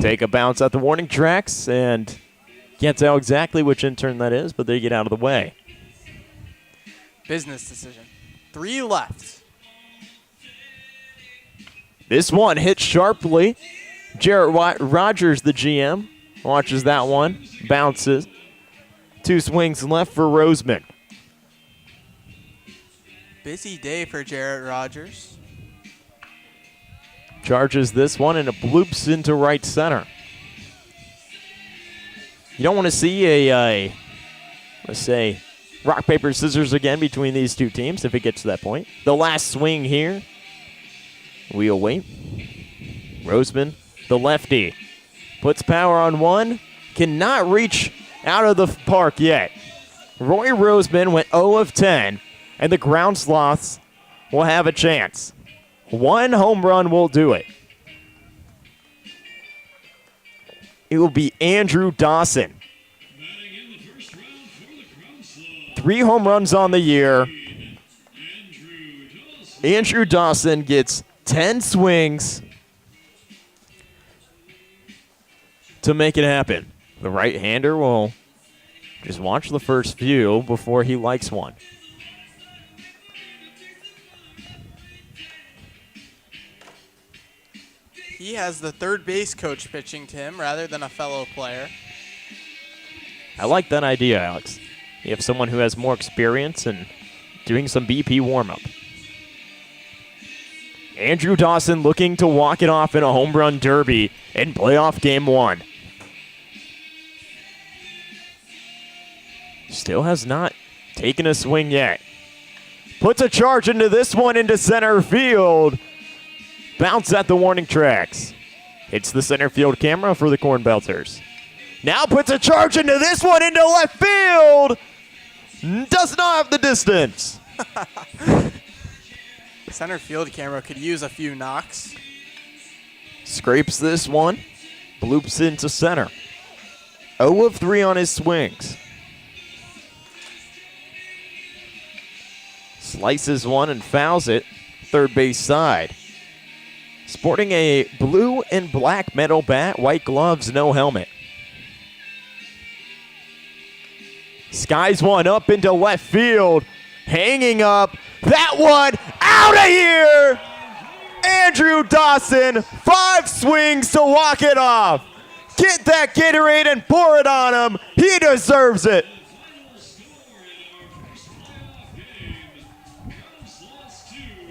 Take a bounce at the warning tracks, and can't tell exactly which intern that is, but they get out of the way. Business decision. 3 left. This one hit sharply. Jarrett Rogers, the GM, watches that one, bounces. 2 swings left for Roseman. Busy day for Jarrett Rogers. Charges this one and it bloops into right center. You don't want to see a let's say, rock, paper, scissors again between these two teams if it gets to that point. The last swing here. We await. Roseman, the lefty, puts power on one. Cannot reach out of the park yet. Roy Roseman went 0 of 10, and the Groundsloths will have a chance. 1 home run will do it. It will be Andrew Dawson. 3 home runs on the year. Andrew Dawson gets 10 swings to make it happen. The right-hander will just watch the first few before he likes one. He has the third base coach pitching to him rather than a fellow player. I like that idea, Alex. You have someone who has more experience in doing some BP warm-up. Andrew Dawson looking to walk it off in a home run derby in playoff game 1. Still has not taken a swing yet. Puts a charge into this one into center field. Bounce at the warning tracks. Hits the center field camera for the Corn Belters. Now puts a charge into this one into left field. Does not have the distance. Center field camera could use a few knocks. Scrapes this one. Bloops into center. 0 of 3 on his swings. Slices one and fouls it. Third base side. Sporting a blue and black metal bat, white gloves, no helmet. Skies one up into left field. Hanging up. That one out of here! Andrew Dawson, 5 swings to walk it off. Get that Gatorade and pour it on him. He deserves it.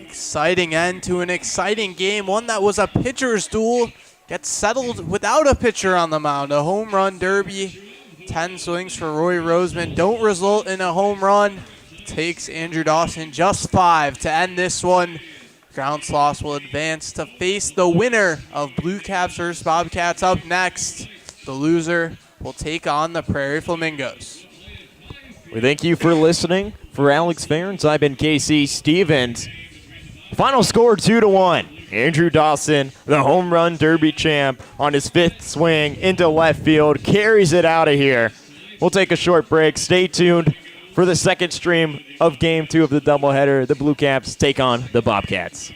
Exciting end to an exciting game. One that was a pitcher's duel. Gets settled without a pitcher on the mound. A home run derby. 10 swings for Roy Roseman. Don't result in a home run. Takes Andrew Dawson just 5 to end this one. Groundsloth will advance to face the winner of Blue Caps versus Bobcats up next. The loser will take on the Prairie Flamingos. We thank you for listening. For Alex Ferns, I've been KC Stevens. Final score 2-1. Andrew Dawson, the home run derby champ, on his 5th swing into left field, carries it out of here. We'll take a short break. Stay tuned for the second stream of Game 2 of the doubleheader. The Blue Caps take on the Bobcats.